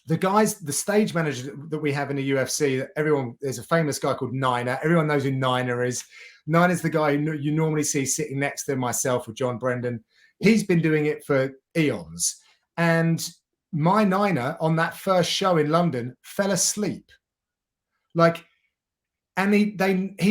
The guys, the stage managers that we have in the UFC, there's a famous guy called Niner. Everyone knows who Niner is. Niner's the guy who you normally see sitting next to myself with John Brendan. He's been doing it for eons. And my Niner on that first show in London fell asleep. Like, and he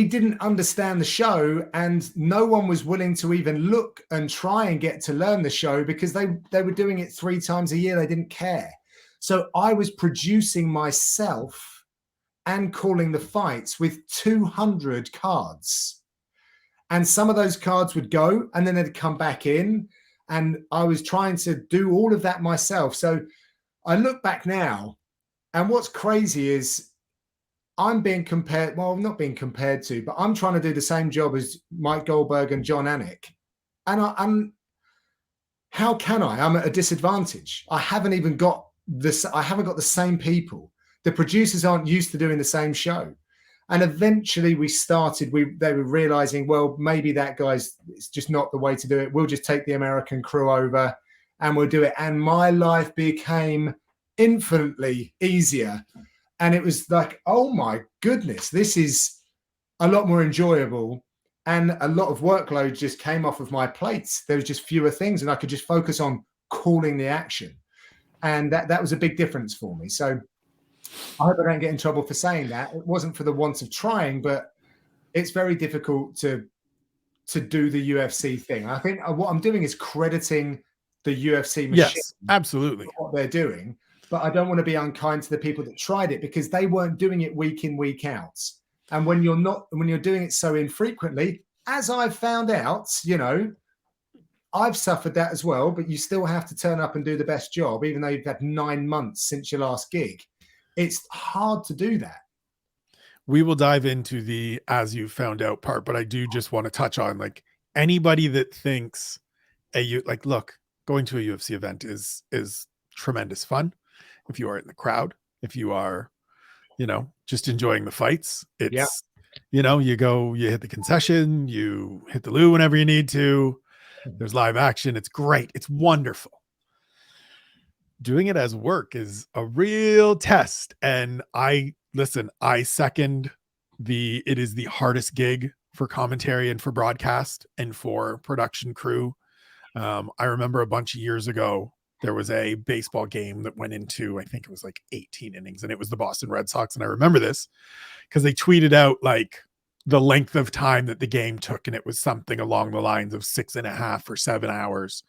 didn't understand the show, and no one was willing to even look and try and get to learn the show because they were doing it 3 times a year. They didn't care. So I was producing myself and calling the fights with 200 cards. And some of those cards would go and then they'd come back in. And I was trying to do all of that myself. So I look back now, and what's crazy is I'm being compared, well, not being compared to, but I'm trying to do the same job as Mike Goldberg and John Anik. And how can I? I'm at a disadvantage. I haven't got the same people. The producers aren't used to doing the same show. And eventually they were realizing, well, maybe it's just not the way to do it. We'll just take the American crew over and we'll do it. And my life became infinitely easier. And it was like, oh my goodness, this is a lot more enjoyable. And a lot of workload just came off of my plates. There was just fewer things and I could just focus on calling the action. And that was a big difference for me. So I hope I don't get in trouble for saying that. It wasn't for the want of trying, but it's very difficult to do the UFC thing. I think what I'm doing is crediting the UFC machine. Yes, absolutely. For what they're doing, but I don't want to be unkind to the people that tried it because they weren't doing it week in, week out. And when you're doing it so infrequently, as I've found out, I've suffered that as well, but you still have to turn up and do the best job, even though you've had 9 months since your last gig. It's hard to do that. We will dive into the as you found out part, but I do just want to touch on like anybody that thinks look, going to a UFC event is tremendous fun. If you are in the crowd, if you are, just enjoying the fights, it's, you hit the concession, you hit the loo whenever you need to. There's live action. It's great. It's wonderful. Doing it as work is a real test. And I second it is the hardest gig for commentary and for broadcast and for production crew. I remember a bunch of years ago, there was a baseball game that went into, I think it was like 18 innings, and it was the Boston Red Sox. And I remember this because they tweeted out like the length of time that the game took. And it was something along the lines of 6.5 or 7 hours.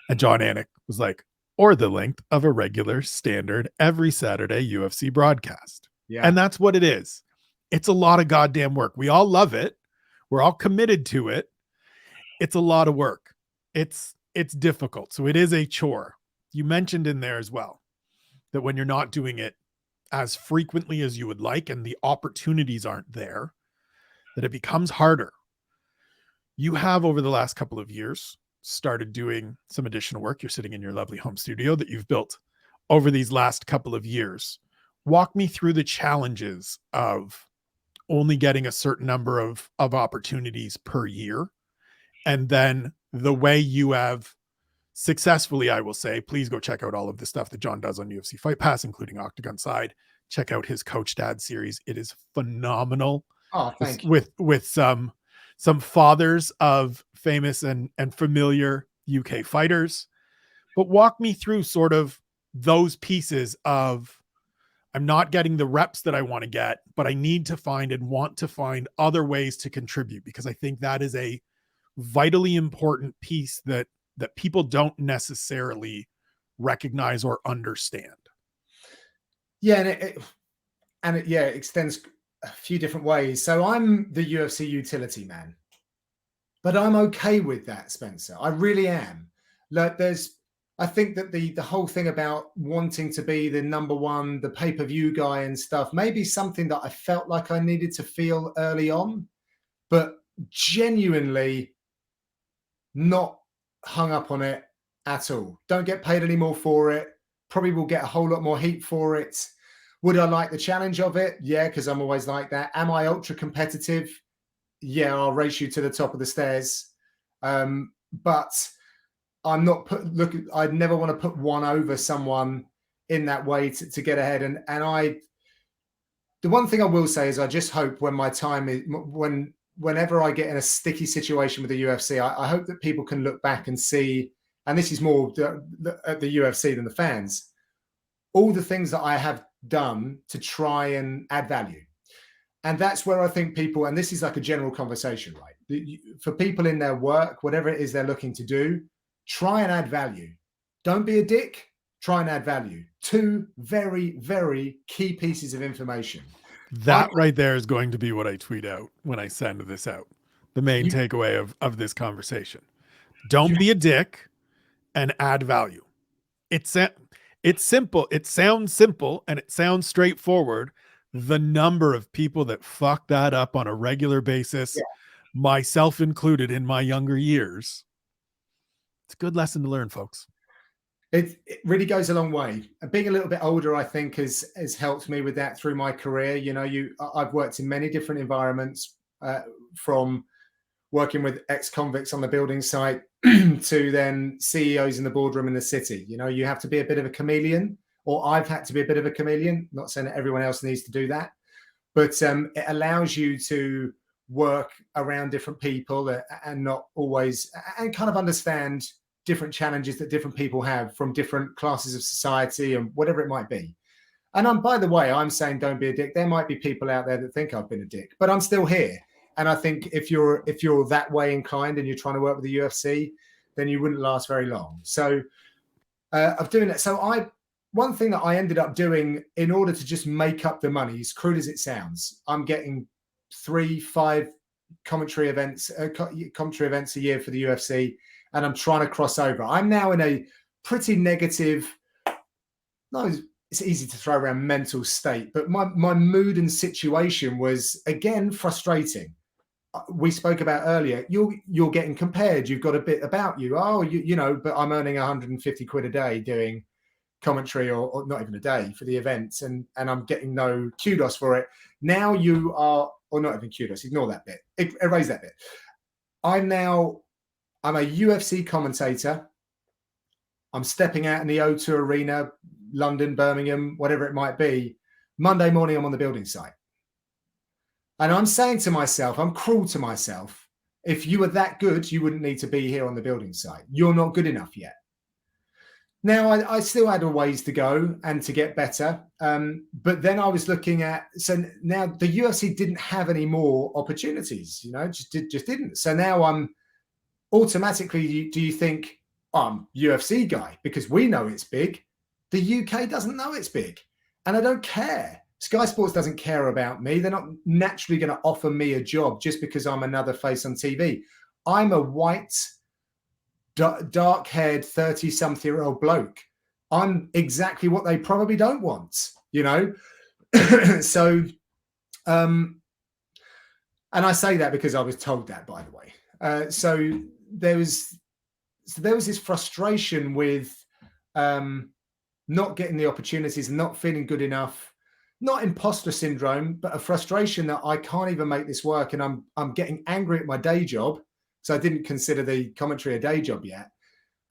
And John Anik was like, or the length of a regular standard every Saturday UFC broadcast. Yeah. And that's what it is. It's a lot of goddamn work. We all love it. We're all committed to it. It's a lot of work. It's difficult. So it is a chore. You mentioned in there as well that when you're not doing it as frequently as you would like and the opportunities aren't there, that it becomes harder. You have over the last couple of years started doing some additional work. You're sitting in your lovely home studio that you've built over these last couple of years. Walk me through the challenges of only getting a certain number of opportunities per year. And then the way you have successfully, I will say, please go check out all of the stuff that John does on UFC Fight Pass, including Octagon Side. Check out his Coach Dad series. It is phenomenal. Oh, thank you. With some fathers of famous and familiar UK fighters. But walk me through sort of those pieces of, I'm not getting the reps that I want to get, but I need to find and want to find other ways to contribute, because I think that is a vitally important piece that people don't necessarily recognize or understand. Yeah, and it extends a few different ways. So I'm the UFC utility man, but I'm okay with that, Spencer. I really am. Like, I think that the whole thing about wanting to be the number one, the pay-per-view guy and stuff, maybe something that I felt like I needed to feel early on, but genuinely not hung up on it at all. Don't get paid any more for it. Probably will get a whole lot more heat for it. Would I like the challenge of it? Yeah, because I'm always like that. Am I ultra competitive? Yeah, I'll race you to the top of the stairs. But I'm not I'd never want to put one over someone in that way to get ahead. And the one thing I will say is I just hope when my time is, whenever I get in a sticky situation with the UFC, I hope that people can look back and see, and this is more at the UFC than the fans, all the things that I have done to try and add value. And that's where I think people, and this is like a general conversation, right? For people in their work, whatever it is they're looking to do, try and add value. Don't be a dick, try and add value. Two very, very key pieces of information. That right there is going to be what I tweet out when I send this out. The main You- takeaway of this conversation. Don't be a dick and add value. It's simple. It sounds simple and it sounds straightforward. The number of people that fuck that up on a regular basis, myself included in my younger years. It's a good lesson to learn, folks. It really goes a long way. Being a little bit older, I think, has helped me with that through my career. You know, I've worked in many different environments, from working with ex-convicts on the building site to then CEOs in the boardroom in the city. You know, you have to be a bit of a chameleon, or I've had to be a bit of a chameleon. Not saying that everyone else needs to do that, but it allows you to work around different people and not always, and kind of understand different challenges that different people have from different classes of society and whatever it might be. And by the way, I'm saying don't be a dick. There might be people out there that think I've been a dick, but I'm still here. And I think if you're that way inclined and you're trying to work with the UFC, then you wouldn't last very long. So of doing that. So one thing that I ended up doing in order to just make up the money, as crude as it sounds, I'm getting 3-5 commentary events a year for the UFC, and I'm trying to cross over. I'm now in a pretty negative, no, it's easy to throw around mental state, but my mood and situation was, again, frustrating. We spoke about earlier, you're getting compared. You've got a bit about you. Oh, you know, but I'm earning 150 quid a day doing commentary, or not even a day, for the events, and I'm getting no kudos for it. Now you are, or not even kudos, ignore that bit, erase that bit. I'm a UFC commentator. I'm stepping out in the O2 Arena, London, Birmingham, whatever it might be. Monday morning, I'm on the building site. And I'm saying to myself, I'm cruel to myself. If you were that good, you wouldn't need to be here on the building site. You're not good enough yet. Now, I still had a ways to go and to get better. But then I was looking at, so now the UFC didn't have any more opportunities, you know, just didn't. So now I'm automatically, do you think, I'm UFC guy because we know it's big? The UK doesn't know it's big. And I don't care. Sky Sports doesn't care about me. They're not naturally going to offer me a job just because I'm another face on TV. I'm a white, dark-haired, 30-something-year-old bloke. I'm exactly what they probably don't want, you know? So, and I say that because I was told that, by the way. So there was this frustration with not getting the opportunities and not feeling good enough. Not imposter syndrome, but a frustration that I can't even make this work. And I'm getting angry at my day job. So I didn't consider the commentary a day job yet.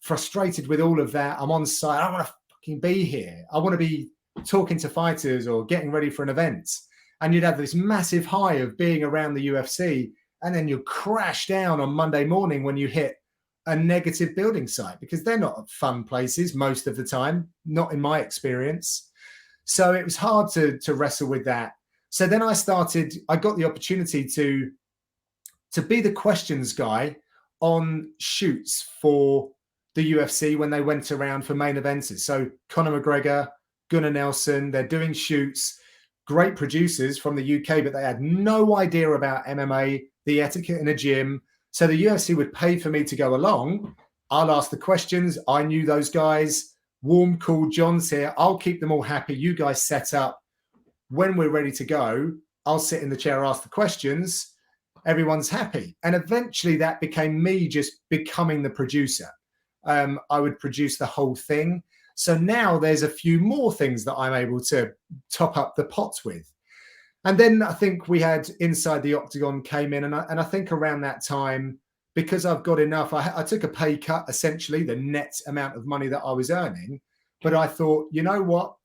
Frustrated with all of that. I'm on site. I want to fucking be here. I want to be talking to fighters or getting ready for an event. And you'd have this massive high of being around the UFC. And then you crash down on Monday morning when you hit a negative building site, because they're not fun places most of the time, not in my experience. So it was hard to wrestle with that. So then I got the opportunity to be the questions guy on shoots for the UFC when they went around for main events. So Conor McGregor, Gunnar Nelson, they're doing shoots, great producers from the UK, but they had no idea about MMA, the etiquette in a gym. So the UFC would pay for me to go along. I'll ask the questions. I knew those guys. Warm, cool, John's here. I'll keep them all happy. You guys set up. When we're ready to go, I'll sit in the chair, ask the questions. Everyone's happy. And eventually that became me just becoming the producer. I would produce the whole thing. So now there's a few more things that I'm able to top up the pot with. And then I think we had Inside the Octagon came in. And I think around that time, because I've got enough, I took a pay cut, essentially, the net amount of money that I was earning. But I thought, you know what?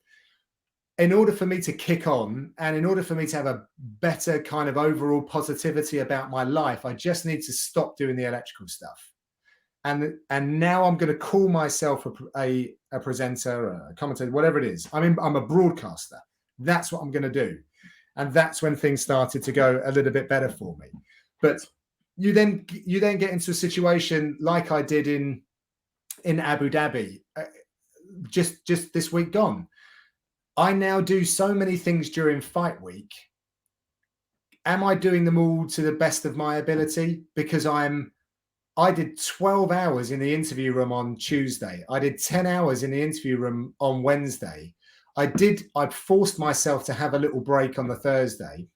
In order for me to kick on and in order for me to have a better kind of overall positivity about my life, I just need to stop doing the electrical stuff. And now I'm going to call myself a presenter, a commentator, whatever it is. I'm a broadcaster. That's what I'm going to do. And that's when things started to go a little bit better for me. But you then get into a situation like I did in Abu Dhabi, just this week gone. I now do so many things during fight week. Am I doing them all to the best of my ability? Because I did 12 hours in the interview room on Tuesday. I did 10 hours in the interview room on Wednesday. I forced myself to have a little break on the Thursday.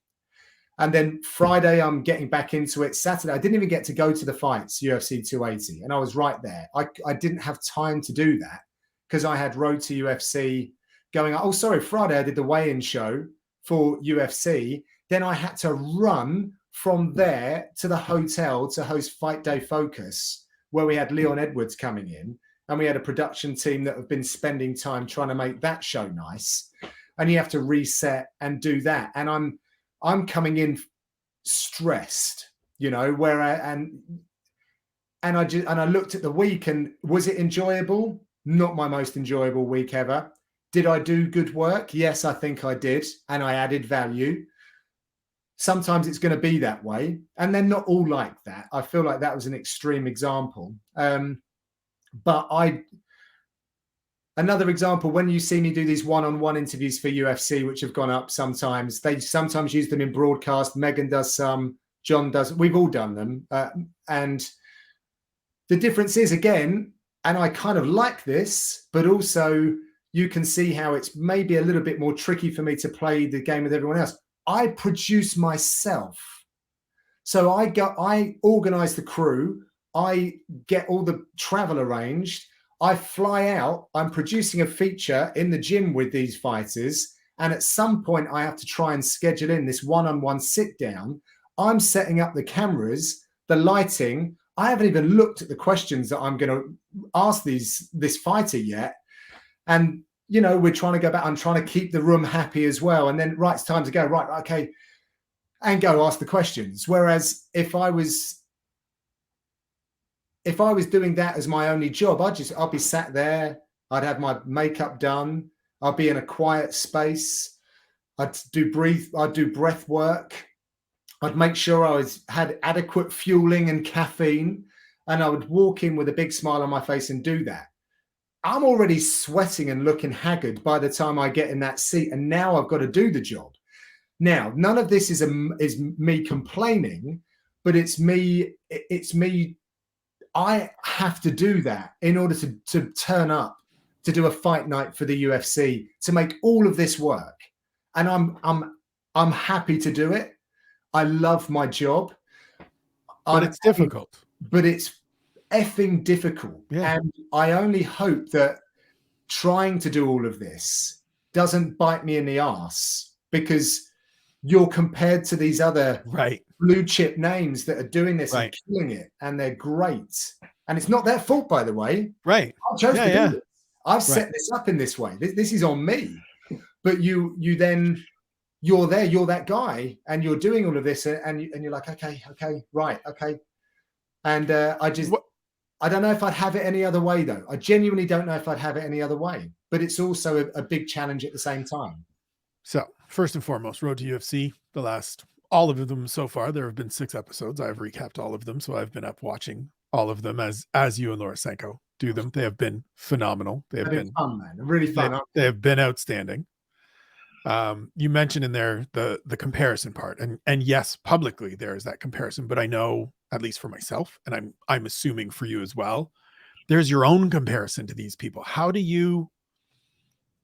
And then Friday, I'm getting back into it. Saturday, I didn't even get to go to the fights, UFC 280. And I was right there. I didn't have time to do that because I had Road to UFC going. Oh, sorry, Friday, I did the weigh-in show for UFC. Then I had to run from there to the hotel to host Fight Day Focus, where we had Leon Edwards coming in. And we had a production team that have been spending time trying to make that show nice. And you have to reset and do that. And I'm coming in stressed, you know, and I looked at the week, and was it enjoyable? Not my most enjoyable week ever. Did I do good work? Yes, I think I did. And I added value. Sometimes it's going to be that way. And they're not all like that. I feel like that was an extreme example. But another example, when you see me do these one-on-one interviews for UFC, which have gone up sometimes, they sometimes use them in broadcast. Megan does some, John does, we've all done them. And the difference is, again, and I kind of like this, but also you can see how it's maybe a little bit more tricky for me to play the game with everyone else. I produce myself. So I organize the crew. I get all the travel arranged. I fly out. I'm producing a feature in the gym with these fighters. And at some point, I have to try and schedule in this one-on-one sit down. I'm setting up the cameras, the lighting. I haven't even looked at the questions that I'm going to ask this fighter yet. And, you know, we're trying to go back. I'm trying to keep the room happy as well. And then, right, it's time to go. Right, okay. And go ask the questions. Whereas if I was doing that as my only job, I'd be sat there. I'd have my makeup done. I'd be in a quiet space. I'd do breath work. I'd make sure I had adequate fueling and caffeine, and I would walk in with a big smile on my face and do that. I'm already sweating and looking haggard by the time I get in that seat, and now I've got to do the job. Now, none of this is me complaining, but it's me. I have to do that in order to turn up, to do a fight night for the UFC, to make all of this work. And I'm happy to do it. I love my job. But it's difficult. But it's effing difficult. Yeah. And I only hope that trying to do all of this doesn't bite me in the ass, because you're compared to these other blue chip names that are doing this and killing it, and they're great. And it's not their fault, by the way. Right. I chose to do this. I've set this up in this way. This is on me. But you're there, you're that guy, and you're doing all of this, and you're like, okay, right, okay. And I don't know if I'd have it any other way, though. I genuinely don't know if I'd have it any other way. But it's also a big challenge at the same time. So first and foremost, Road to UFC, all of them so far. There have been 6 episodes. I've recapped all of them. So I've been up watching all of them as you and Laura Senko do them. They have been phenomenal. They've been fun, man. Really fun. They have been outstanding. You mentioned in there the comparison part, and yes, publicly there is that comparison, but I know, at least for myself, and I'm assuming for you as well, there's your own comparison to these people. How do you,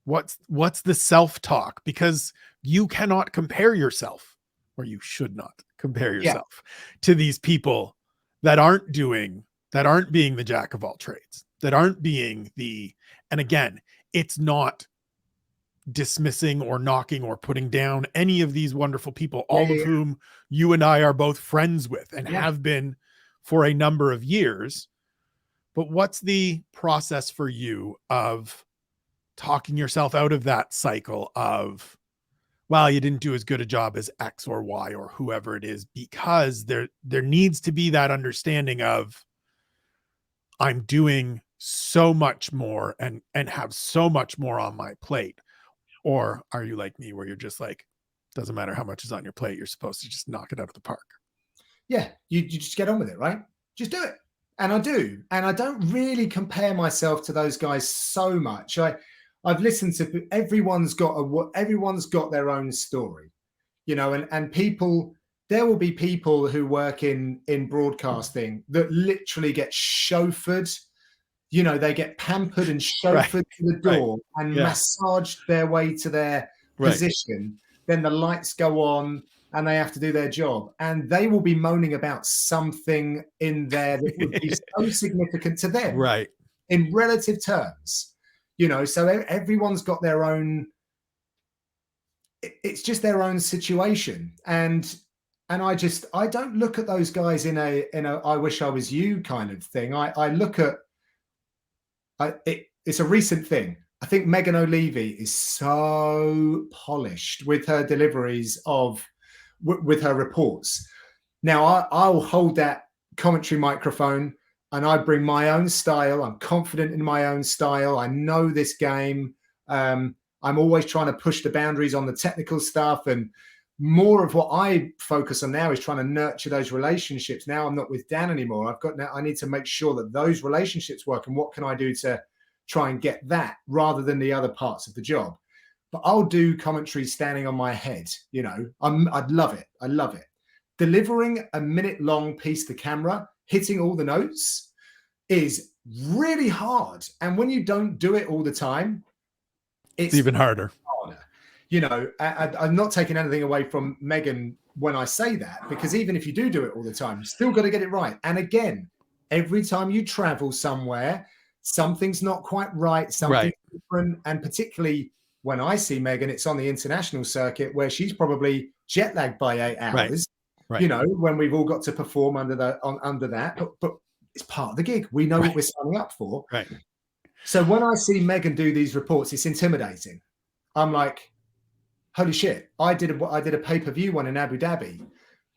what's the self-talk? Because you cannot compare yourself, or you should not compare yourself to these people that aren't being the jack of all trades, that aren't being and again, it's not dismissing or knocking or putting down any of these wonderful people, all of whom you and I are both friends with and have been for a number of years. But what's the process for you of talking yourself out of that cycle of, well, you didn't do as good a job as X or Y or whoever it is, because there needs to be that understanding of, I'm doing so much more and have so much more on my plate? Or are you like me, where you're just like, Doesn't matter how much is on your plate. You're supposed to just knock it out of the park. Yeah, you just get on with it, right? Just do it. And I do. And I don't really compare myself to those guys so much. I've listened to everyone's got their own story, you know, and people, there will be people who work in broadcasting that literally get chauffeured. You know, they get pampered and chauffeured to the door and massaged their way to their position. Then the lights go on and they have to do their job. And they will be moaning about something in there that would be so significant to them. Right. In relative terms. You know, so everyone's got their own, it's just their own situation. And I don't look at those guys in a I wish I was you kind of thing. I look at, it's a recent thing. I think Megan O'Leary is so polished with her deliveries with her reports. Now I'll hold that commentary microphone and I bring my own style. I'm confident in my own style. I know this game. I'm always trying to push the boundaries on the technical stuff, and more of what I focus on now is trying to nurture those relationships. Now I'm not with Dan anymore. I need to make sure that those relationships work, and what can I do to try and get that rather than the other parts of the job. But I'll do commentary standing on my head. You know, I'd love it. I love it. Delivering a minute-long piece to camera, hitting all the notes is really hard. And when you don't do it all the time, it's even harder. You know, I'm not taking anything away from Megan when I say that, because even if you do it all the time, you still got to get it right. And again, every time you travel somewhere, something's not quite right, something's different. And particularly when I see Megan, it's on the international circuit where she's probably jet lagged by 8 hours. Right. You know, when we've all got to perform under that, but it's part of the gig. We know what we're signing up for. Right. So when I see Megan do these reports, it's intimidating. I'm like, holy shit! I did a pay-per-view one in Abu Dhabi,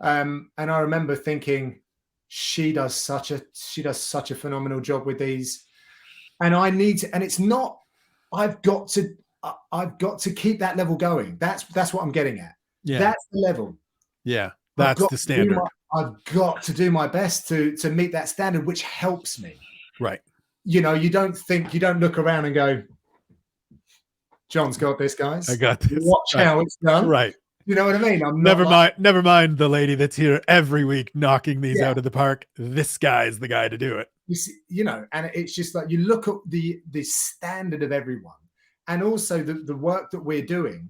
and I remember thinking, she does such a phenomenal job with these, and I need to. And it's not. I've got to keep that level going. That's what I'm getting at. Yeah. That's the level. Yeah. That's the standard. I've got to do my best to meet that standard, which helps me. Right. You know, you don't look around and go, John's got this, guys. I got this. Watch how it's done. Right. You know what I mean? Never mind the lady that's here every week knocking these out of the park. This guy's the guy to do it. You see, you know, and it's just like you look at the standard of everyone, and also the work that we're doing.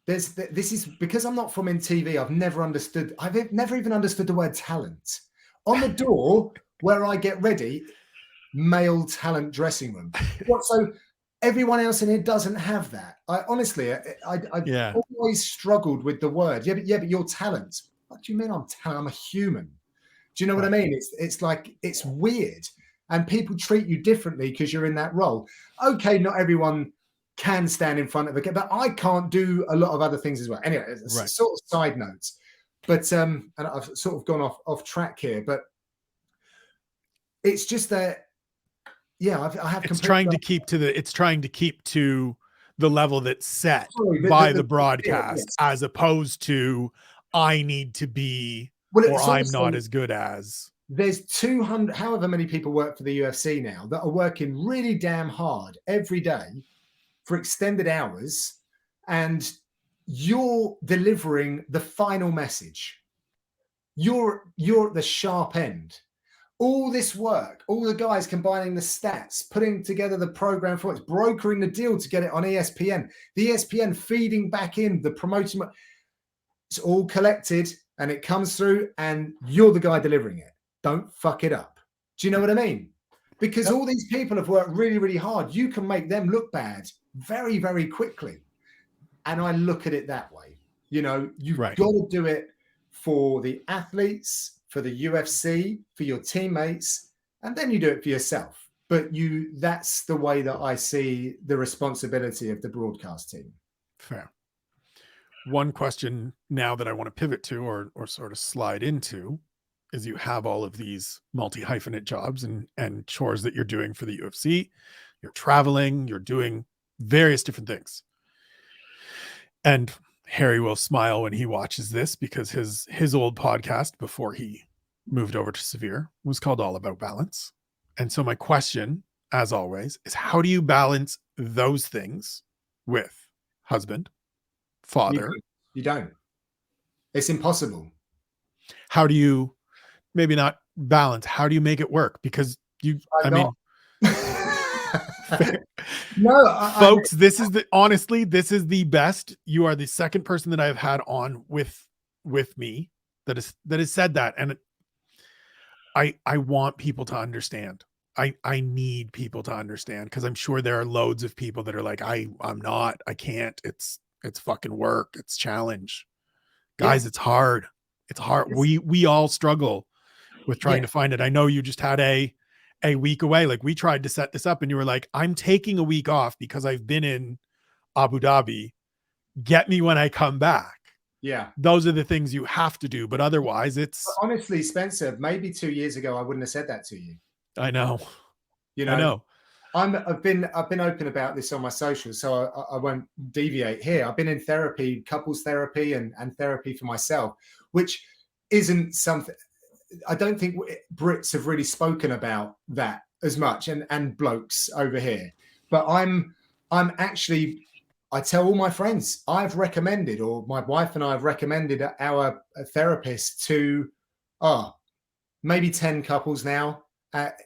This is because I'm not from in TV. I've never even understood the word talent. On the door where I get ready, male talent dressing room. So everyone else in here doesn't have that. I honestly, I always struggled with the word. Yeah, but your talent. What do you mean I'm talent? I'm a human. Do you know what I mean? It's like, it's weird, and people treat you differently because you're in that role. Okay, not everyone can stand in front of a camera, but I can't do a lot of other things as well. Anyway, it's sort of side notes, but and I've sort of gone off track here, but it's just that, yeah, I have. It's trying to keep to the level that's set by the broadcast, as opposed to I need to be, or I'm not as good as. There's 200, however many people work for the UFC now that are working really damn hard every day for extended hours, and you're delivering the final message. You're at the sharp end. All this work, all the guys combining the stats, putting together the program for it, brokering the deal to get it on ESPN, the ESPN feeding back in the promoting. It's all collected and it comes through, and you're the guy delivering it. Don't fuck it up. Do you know what I mean? Because all these people have worked really, really hard. You can make them look bad very, very quickly. And I look at it that way. You know, you've got to do it for the athletes, for the UFC, for your teammates, and then you do it for yourself. But that's the way that I see the responsibility of the broadcast team. Fair. One question now that I want to pivot to, or sort of slide into, is you have all of these multi-hyphenate jobs and chores that you're doing for the UFC. You're traveling, you're doing various different things. And Harry will smile when he watches this because his old podcast before he moved over to Severe was called All About Balance. And so my question, as always, is how do you balance those things with husband, father? You don't. It's impossible. How do you maybe not balance? How do you make it work? Because I mean, no, folks, this is this is the best. You are the second person that I've had on with me that has said that. And I want people to understand. I need people to understand because I'm sure there are loads of people that are like, I can't. It's fucking work. It's challenge. Guys, it's hard. It's hard. We all struggle with trying to find it. I know you just had a week away. Like we tried to set this up and you were like, I'm taking a week off because I've been in Abu Dhabi. Get me when I come back. Yeah. Those are the things you have to do. But otherwise it's honestly, Spencer, maybe 2 years ago, I wouldn't have said that to you. I know. You know, I know. I've been open about this on my socials, so I won't deviate here. I've been in therapy, couples therapy and therapy for myself, which isn't something I don't think Brits have really spoken about that as much and blokes over here. But I'm actually, I tell all my friends I've recommended, or my wife and I have recommended our therapist to maybe 10 couples now.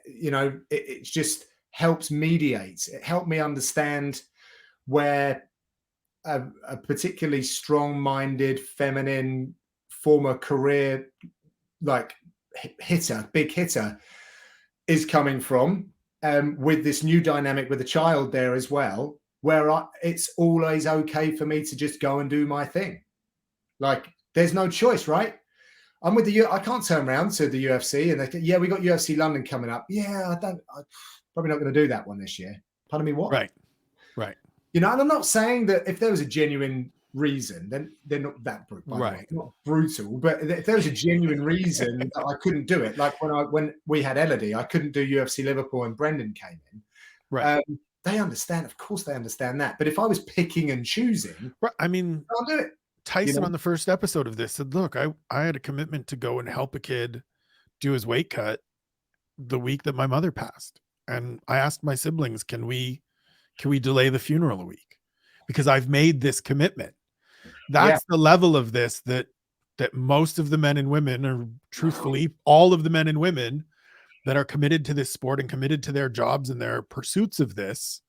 You know, it just helps mediate. It helped me understand where a particularly strong-minded, feminine, former career like big hitter is coming from, with this new dynamic with a child there as well, where it's always okay for me to just go and do my thing. Like there's no choice, right? I'm with I can't turn around to the UFC and they think, yeah, we got UFC London coming up. Yeah, I'm probably not going to do that one this year. Pardon me, what? Right. You know, and I'm not saying that if there was a genuine reason, then they're not that brutal. Right. Not brutal, but if there was a genuine reason that I couldn't do it, like when we had Elodie, I couldn't do UFC Liverpool and Brendan came in. Right. They understand. Of course, they understand that. But if I was picking and choosing, right. I mean, I'll do it. Tyson on the first episode of this said, look, I had a commitment to go and help a kid do his weight cut the week that my mother passed. And I asked my siblings, can we delay the funeral a week? Because I've made this commitment. That's the level of this that most of the men and women, or truthfully, all of the men and women that are committed to this sport and committed to their jobs and their pursuits of this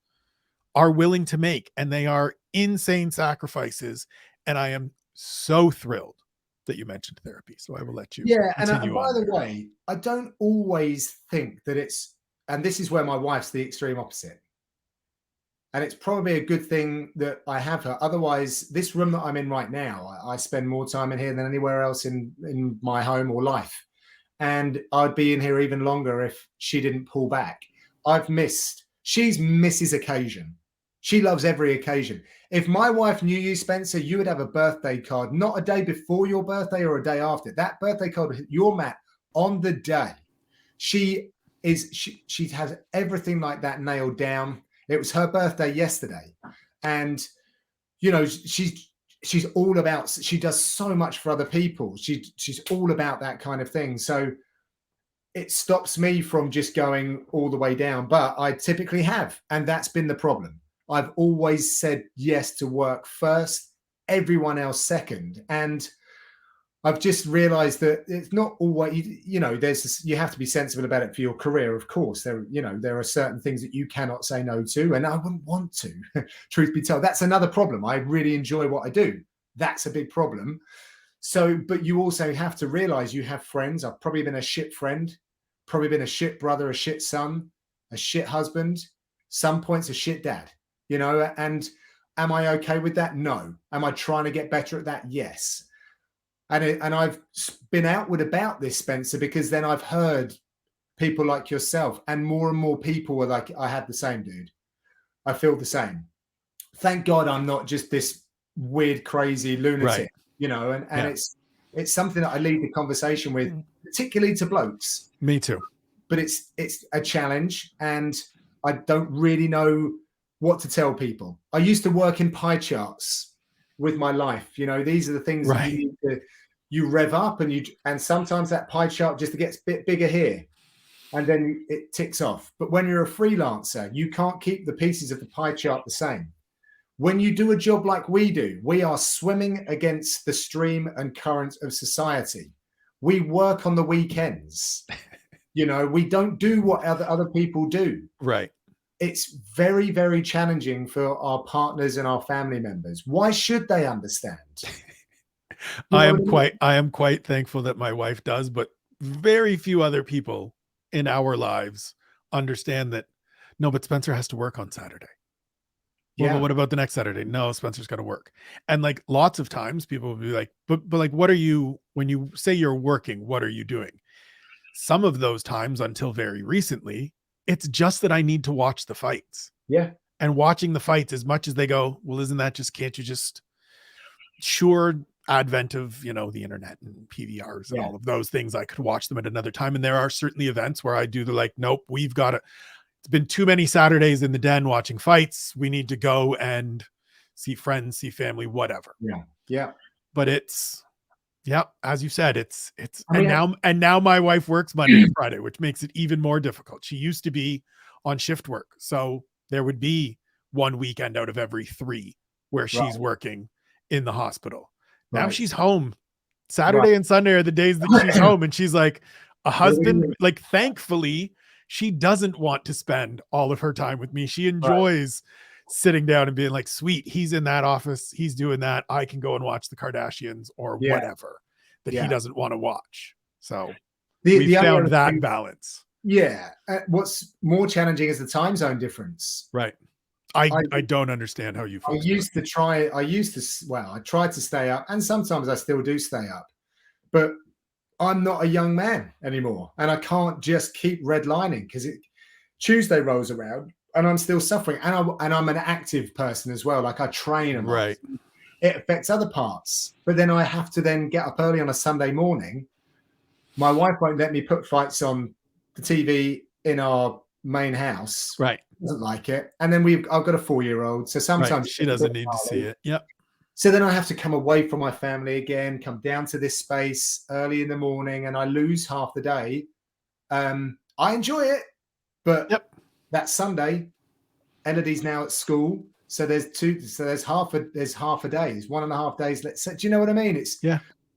are willing to make. And they are insane sacrifices. And I am so thrilled that you mentioned therapy. So I will let you. Yeah. And by the way, I don't always think that and this is where my wife's the extreme opposite. And it's probably a good thing that I have her. Otherwise, this room that I'm in right now, I spend more time in here than anywhere else in my home or life. And I'd be in here even longer if she didn't pull back. She's Mrs. Occasion. She loves every occasion. If my wife knew you, Spencer, you would have a birthday card, not a day before your birthday or a day after. That birthday card would hit your mat on the day. She has everything like that nailed down. It was her birthday yesterday. And, you know, she's all about, she does so much for other people. She's all about that kind of thing. So it stops me from just going all the way down, but I typically have. And that's been the problem. I've always said yes to work first, everyone else second. And I've just realized that it's not always, you know, you have to be sensible about it for your career. Of course, there are certain things that you cannot say no to, and I wouldn't want to, truth be told. That's another problem. I really enjoy what I do. That's a big problem. So, but you also have to realize you have friends. I've probably been a shit friend, probably been a shit brother, a shit son, a shit husband, some points a shit dad, you know, and am I okay with that? No. Am I trying to get better at that? Yes. And I've been outward about this, Spencer, because then I've heard people like yourself and more people were like, I had the same, dude. I feel the same. Thank God I'm not just this weird, crazy lunatic, you know, and it's something that I lead the conversation with, particularly to blokes. Me too. But it's a challenge and I don't really know what to tell people. I used to work in pie charts with my life. You know, these are the things that Right. you need to, you rev up, and sometimes that pie chart just gets a bit bigger here, and then it ticks off. But when you're a freelancer, you can't keep the pieces of the pie chart the same. When you do a job like we do, we are swimming against the stream and current of society. We work on the weekends. You know, we don't do what other people do. Right. It's very, very challenging for our partners and our family members. Why should they understand? I am quite thankful that my wife does, but very few other people in our lives understand that. No, but Spencer has to work on Saturday. Well, but what about the next Saturday? No, Spencer's got to work. And like lots of times people will be like, but like, what are you, when you say you're working, what are you doing? Some of those times until very recently, it's just that I need to watch the fights. Yeah. And watching the fights, as much as they go, well, isn't that just, can't you just, sure, advent of, you know, the internet and PVRs and all of those things, I could watch them at another time. And there are certainly events where I do the like, nope, we've got to, it's been too many Saturdays in the den watching fights. We need to go and see friends, see family, whatever. Yeah. Yeah. But it's, yeah, as you said, it's, and now my wife works Monday to Friday, which makes it even more difficult. She used to be on shift work. So there would be one weekend out of every 3 where she's working in the hospital. Now she's home. Saturday and Sunday are the days that she's home. And she's like, a husband, like, thankfully, she doesn't want to spend all of her time with me. She enjoys sitting down and being like, sweet, he's in that office, he's doing that, I can go and watch the Kardashians or whatever that he doesn't want to watch. So we found that balance. Yeah. What's more challenging is the time zone difference. Right. I don't understand how you folks I tried to stay up, and sometimes I still do stay up, but I'm not a young man anymore, and I can't just keep redlining because Tuesday rolls around and I'm still suffering, and I'm an active person as well. Like I train a lot. It affects other parts, but then I have to then get up early on a Sunday morning. My wife won't let me put fights on the TV in our main house. Right. Doesn't like it. And then I've got a 4-year-old, so sometimes she doesn't need to see it. Yep. So then I have to come away from my family again, come down to this space early in the morning, and I lose half the day. I enjoy it, but that Sunday, Elodie's now at school, so there's half a day, it's 1.5 days. Let's say, do you know what I mean? It's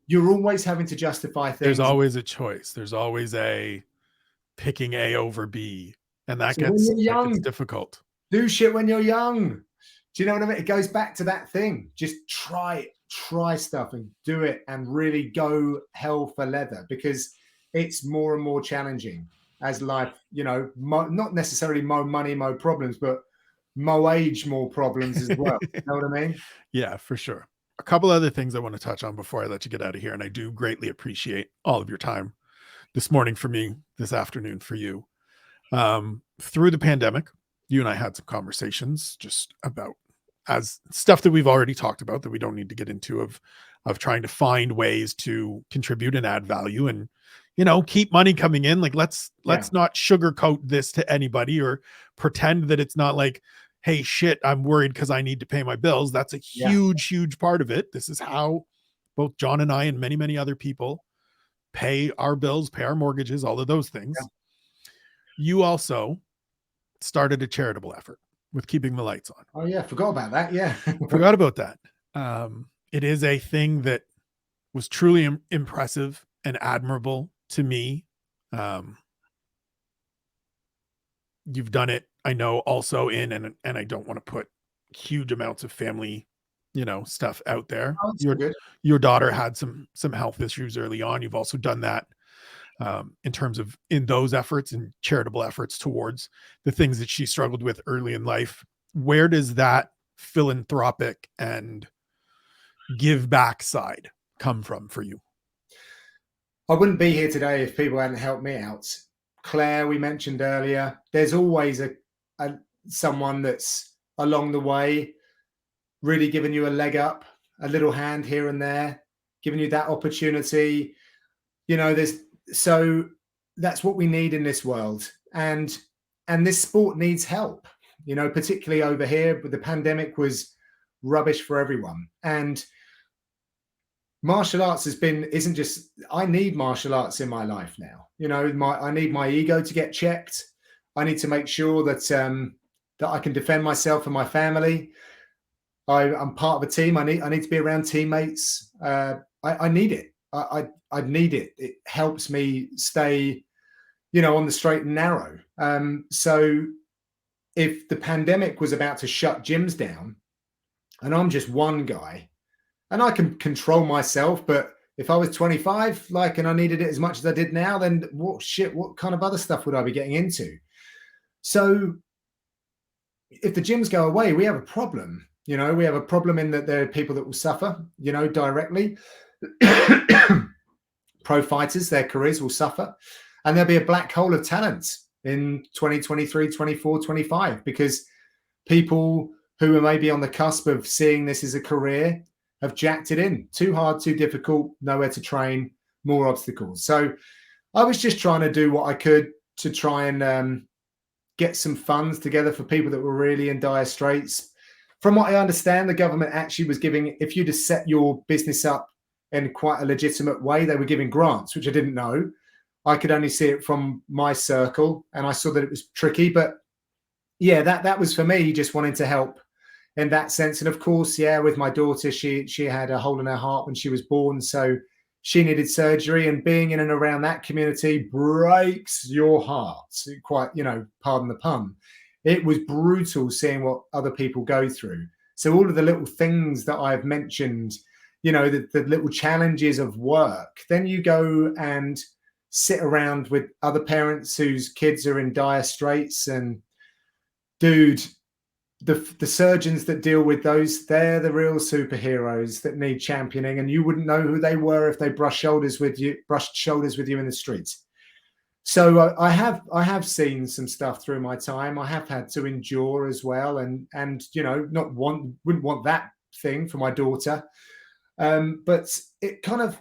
you're always having to justify things. There's always a choice. There's always a picking A over B, and that gets difficult. Do shit when you're young. Do you know what I mean? It goes back to that thing. Just try stuff and do it, and really go hell for leather, because it's more and more challenging as life, you know, not necessarily more money, more problems, but more age, more problems as well. You know what I mean? Yeah, for sure. A couple other things I want to touch on before I let you get out of here. And I do greatly appreciate all of your time this morning for me, this afternoon for you. Through the pandemic, you and I had some conversations just about as stuff that we've already talked about that we don't need to get into, of trying to find ways to contribute and add value and, you know, keep money coming in. Like let's not sugarcoat this to anybody or pretend that it's not like, hey, shit, I'm worried because I need to pay my bills. That's a huge part of it. This is how both John and I and many, many other people pay our bills, pay our mortgages, all of those things. You also started a charitable effort with keeping the lights on. Oh yeah, forgot about that. Yeah. Forgot about that. It is a thing that was truly impressive and admirable to me. You've done it, I know, also in, and I don't want to put huge amounts of family, you know, stuff out there. Your daughter had some health issues early on. You've also done that in terms of in those efforts and charitable efforts towards the things that she struggled with early in life. Where does that philanthropic and give back side come from for you? I wouldn't be here today if people hadn't helped me out. Claire, we mentioned earlier, there's always someone that's along the way really giving you a leg up, a little hand here and there, giving you that opportunity. You know, so that's what we need in this world. And this sport needs help, you know, particularly over here with the pandemic was rubbish for everyone. And martial arts isn't just, I need martial arts in my life now. You know, I need my ego to get checked. I need to make sure that that I can defend myself and my family. I'm part of a team. I need to be around teammates. I need it. I need it. It helps me stay, you know, on the straight and narrow. So if the pandemic was about to shut gyms down and I'm just one guy and I can control myself, but if I was 25, like, and I needed it as much as I did now, then what kind of other stuff would I be getting into? So if the gyms go away, we have a problem. You know, we have a problem in that there are people that will suffer, you know, directly. Pro fighters, their careers will suffer. And there'll be a black hole of talent in 2023, 24, 25, because people who are maybe on the cusp of seeing this as a career have jacked it in. Too hard, too difficult, nowhere to train, more obstacles. So I was just trying to do what I could to try and get some funds together for people that were really in dire straits. From what I understand, the government actually was giving, if you just set your business up in quite a legitimate way, they were giving grants, which I didn't know. I could only see it from my circle, and I saw that it was tricky. But yeah, that was for me, just wanting to help in that sense. And of course, yeah, with my daughter, she had a hole in her heart when she was born, so she needed surgery, and being in and around that community breaks your heart. Quite, you know, pardon the pun. It was brutal seeing what other people go through. So all of the little things that I've mentioned, you know, the little challenges of work, then you go and sit around with other parents whose kids are in dire straits, and dude, the surgeons that deal with those, they're the real superheroes that need championing, and you wouldn't know who they were if they brushed shoulders with you in the streets. So I have seen some stuff through my time. I have had to endure as well, and you know, wouldn't want that thing for my daughter, but it kind of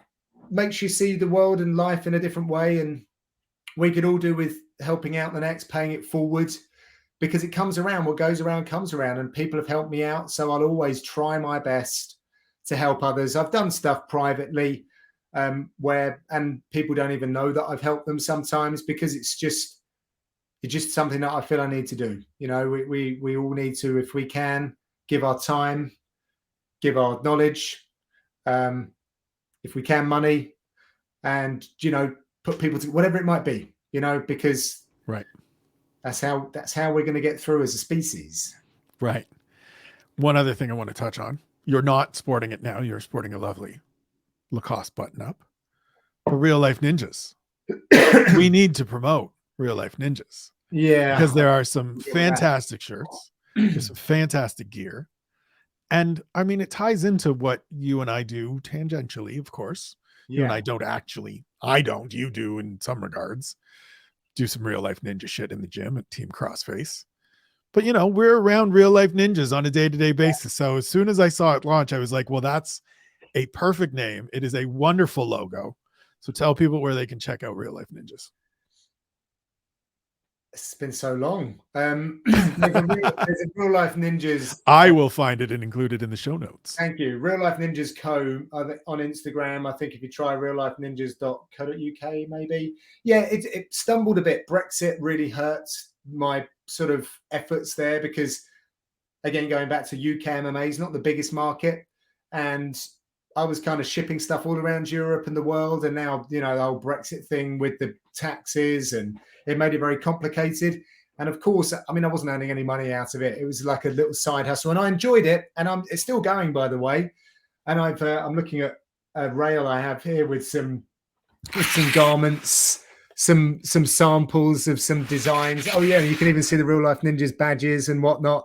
makes you see the world and life in a different way, and we could all do with helping out the next, paying it forward, because it comes around. What goes around comes around, and people have helped me out, so I'll always try my best to help others. I've done stuff privately where, and people don't even know that I've helped them sometimes, because it's just something that I feel I need to do. You know, we all need to, if we can, give our time, give our knowledge, if we can, money, and, you know, put people to whatever it might be, you know, because right, that's how we're going to get through as a species. Right. One other thing I want to touch on: you're not sporting it now. You're sporting a lovely Lacoste button up for Real Life Ninjas. We need to promote Real Life Ninjas. Yeah, because there are some fantastic shirts, there's some fantastic gear, and I mean, it ties into what you and I do tangentially, of course. You and I don't actually, you do in some regards, do some Real Life Ninja shit in the gym at Team Crossface. But, you know, we're around Real Life Ninjas on a day-to-day basis. So as soon as I saw it launch, I was like, well, that's a perfect name. It is a wonderful logo. So tell people where they can check out Real Life Ninjas. It's been so long. There's a Real Life Ninjas. I will find it and include it in the show notes. Thank you. Real Life Ninjas Co. on Instagram. I think if you try reallifeninjas.co.uk, maybe. Yeah, it stumbled a bit. Brexit really hurts my sort of efforts there, because, again, going back to UK MMA is not the biggest market, and I was kind of shipping stuff all around Europe and the world, and now, you know, the whole Brexit thing with the taxes, and it made it very complicated. And of course, I mean, I wasn't earning any money out of it. It was like a little side hustle, and I enjoyed it, and it's still going, by the way. And I'm looking at a rail I have here with some garments, some samples of some designs. Oh yeah, you can even see the Real Life Ninjas badges and whatnot.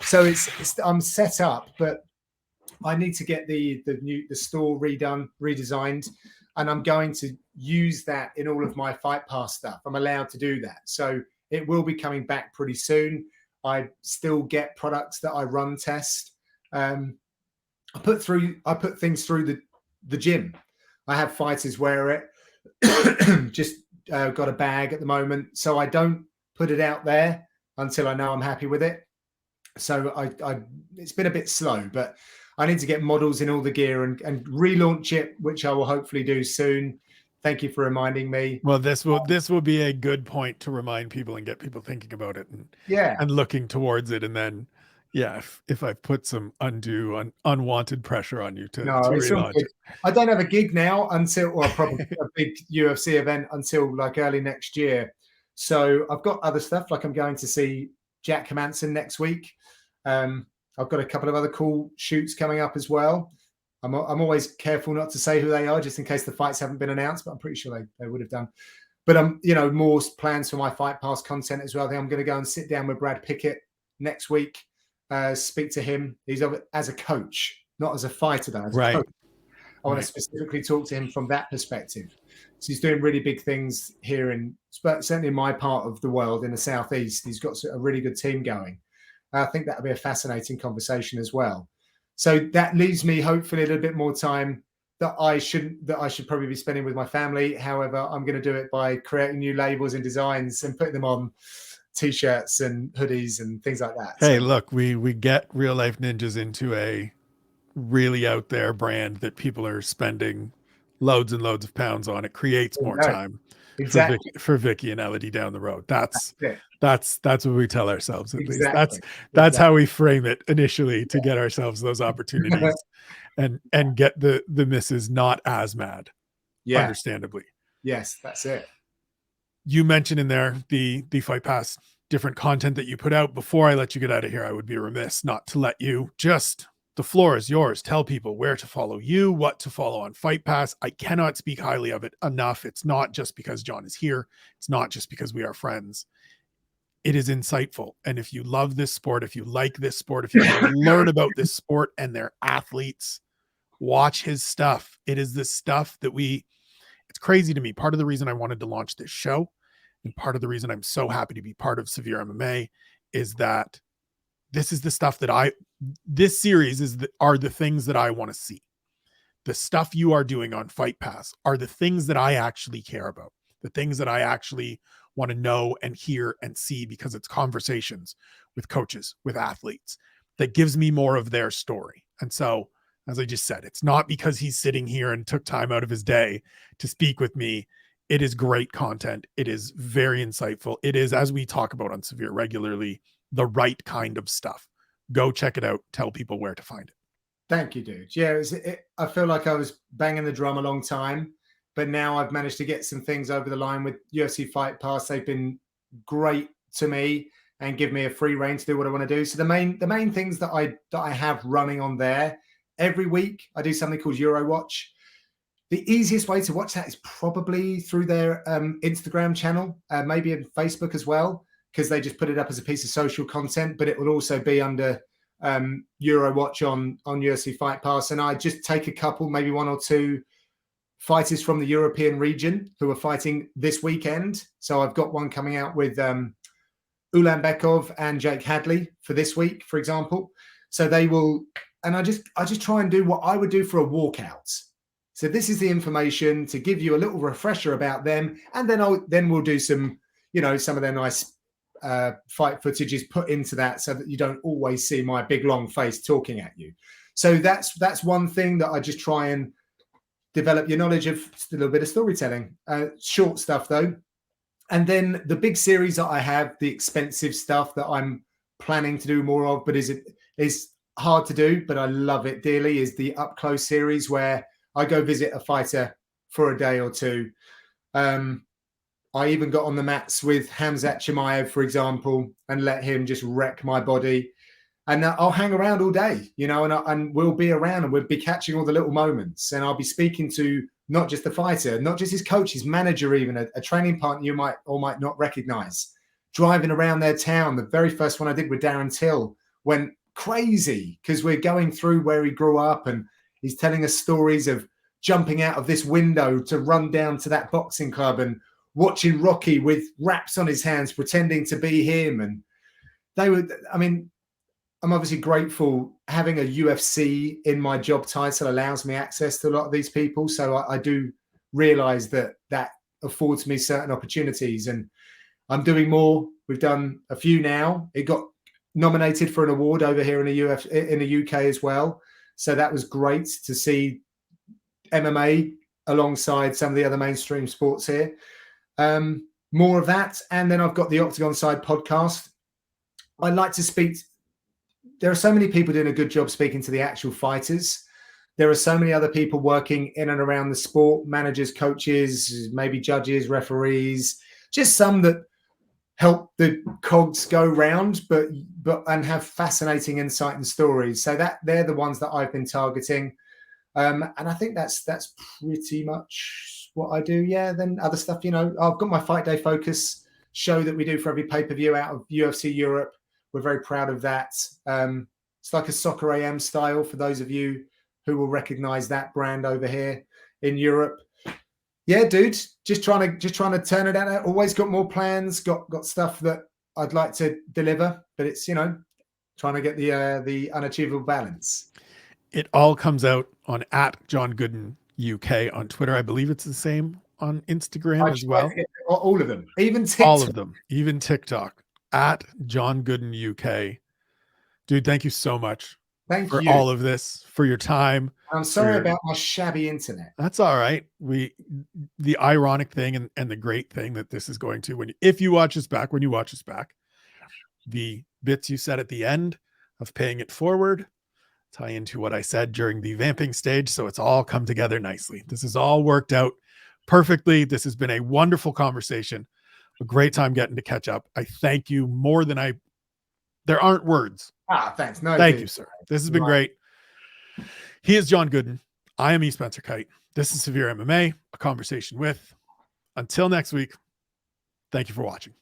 So I'm set up, but I need to get the store redesigned, and I'm going to use that in all of my Fight Pass stuff. I'm allowed to do that, so it will be coming back pretty soon. I still get products that I run test. I put things through the gym. I have fighters wear it. Just got a bag at the moment, so I don't put it out there until I know I'm happy with it. So it's been a bit slow, but I need to get models in all the gear and relaunch it, which I will hopefully do soon. Thank you for reminding me. Well, this will be a good point to remind people and get people thinking about it Yeah. and looking towards it. And then, yeah, if I put some unwanted pressure on you to No, it's all relaunch good. it. I don't have a gig now until, or probably a big UFC event until like early next year. So I've got other stuff, like I'm going to see Jack Hermanson next week. I've got a couple of other cool shoots coming up as well. I'm always careful not to say who they are, just in case the fights haven't been announced, but I'm pretty sure they would have done. But more plans for my Fight Pass content as well. I think I'm going to go and sit down with Brad Pickett next week, speak to him. He's as a coach, not as a fighter, though. As a coach. I want to specifically talk to him from that perspective. So he's doing really big things here certainly in my part of the world, in the Southeast. He's got a really good team going. I think that'll be a fascinating conversation as well. So that leaves me hopefully a little bit more time that I should probably be spending with my family. However, I'm going to do it by creating new labels and designs and putting them on t-shirts and hoodies and things like that. Hey, look, we get Real Life Ninjas into a really out there brand that people are spending loads and loads of pounds on. It creates more time for Vicky and Elodie down the road. That's what we tell ourselves, at least. That's how we frame it initially, to get ourselves those opportunities and get the misses not as mad. Yeah. Understandably. Yes, that's it. You mentioned in there the Fight Pass different content that you put out. Before I let you get out of here, I would be remiss not to let you the floor is yours. Tell people where to follow you, what to follow on Fight Pass. I cannot speak highly of it enough. It's not just because John is here. It's not just because we are friends. It is insightful. And if you love this sport, if you like this sport, if you want to learn about this sport and their athletes, watch his stuff. It is the stuff that it's crazy to me. Part of the reason I wanted to launch this show, and part of the reason I'm so happy to be part of SevereMMA, is that this is the stuff that this series are the things that I want to see. The stuff you are doing on Fight Pass are the things that I actually care about, the things that I actually want to know and hear and see, because it's conversations with coaches, with athletes, that gives me more of their story. And so, as I just said, it's not because he's sitting here and took time out of his day to speak with me. It is great content. It is very insightful. It is, as we talk about on Severe regularly, the right kind of stuff. Go check it out. Tell people where to find it. Thank you, dude. Yeah, I feel like I was banging the drum a long time, but now I've managed to get some things over the line with UFC Fight Pass. They've been great to me and give me a free rein to do what I want to do. So the main things that I have running on there, every week I do something called Eurowatch. The easiest way to watch that is probably through their Instagram channel, maybe in Facebook as well, because they just put it up as a piece of social content, but it will also be under Eurowatch on UFC Fight Pass. And I just take a couple, maybe one or two fighters from the European region who are fighting this weekend. So I've got one coming out with Ulanbekov and Jake Hadley for this week, for example. So they will, and I just try and do what I would do for a walkout. So this is the information to give you a little refresher about them, and then we'll do some, some of their nice fight footage is put into that, so that you don't always see my big long face talking at you. So that's one thing that I just try and develop your knowledge of, a little bit of storytelling. Short stuff though. And then the big series that I have, the expensive stuff that I'm planning to do more of, but is hard to do, but I love it dearly, is the up close series where I go visit a fighter for a day or two. I even got on the mats with Hamzat Chimaev, for example, and let him just wreck my body. And I'll hang around all day, and we'll be around and we'll be catching all the little moments. And I'll be speaking to not just the fighter, not just his coach, his manager, even a training partner you might or might not recognize. Driving around their town. The very first one I did with Darren Till went crazy because we're going through where he grew up, and he's telling us stories of jumping out of this window to run down to that boxing club and watching Rocky with wraps on his hands, pretending to be him. And I'm obviously grateful having a UFC in my job title allows me access to a lot of these people. So I do realize that affords me certain opportunities, and I'm doing more. We've done a few now. It got nominated for an award over here in the UK as well. So that was great to see MMA alongside some of the other mainstream sports here. More of that. And then I've got the Octagon Side podcast. I like to speak. There are so many people doing a good job speaking to the actual fighters. There are so many other people working in and around the sport, managers, coaches, maybe judges, referees, just some that help the cogs go round, but and have fascinating insight and stories. So that they're the ones that I've been targeting. And I think that's pretty much what I do. Yeah. Then other stuff, you know, I've got my Fight Day Focus show that we do for every pay-per-view out of UFC Europe. We're very proud of that. It's like a Soccer AM style for those of you who will recognize that brand over here in Europe. Yeah, dude, just trying to turn it out. Always got more plans, got stuff that I'd like to deliver, but it's, you know, trying to get the unachievable balance. It all comes out on @John Gooden UK on Twitter. I believe it's the same on Instagram as well. All of them, even TikTok. All of them, even TikTok, @John Gooden UK. Dude, thank you so much for all of this, for your time. I'm sorry about my shabby internet. That's all right. The ironic thing and the great thing that this is going to, if you watch us back, when you watch us back, the bits you said at the end of paying it forward tie into what I said during the vamping stage. So it's all come together nicely. This has all worked out perfectly. This has been a wonderful conversation, a great time getting to catch up. I thank you more than there aren't words. Thanks. No, thank you, sir. This has been great. He is John Gooden. I am E. Spencer Kyte. This is SevereMMA, a conversation with. Until next week, thank you for watching.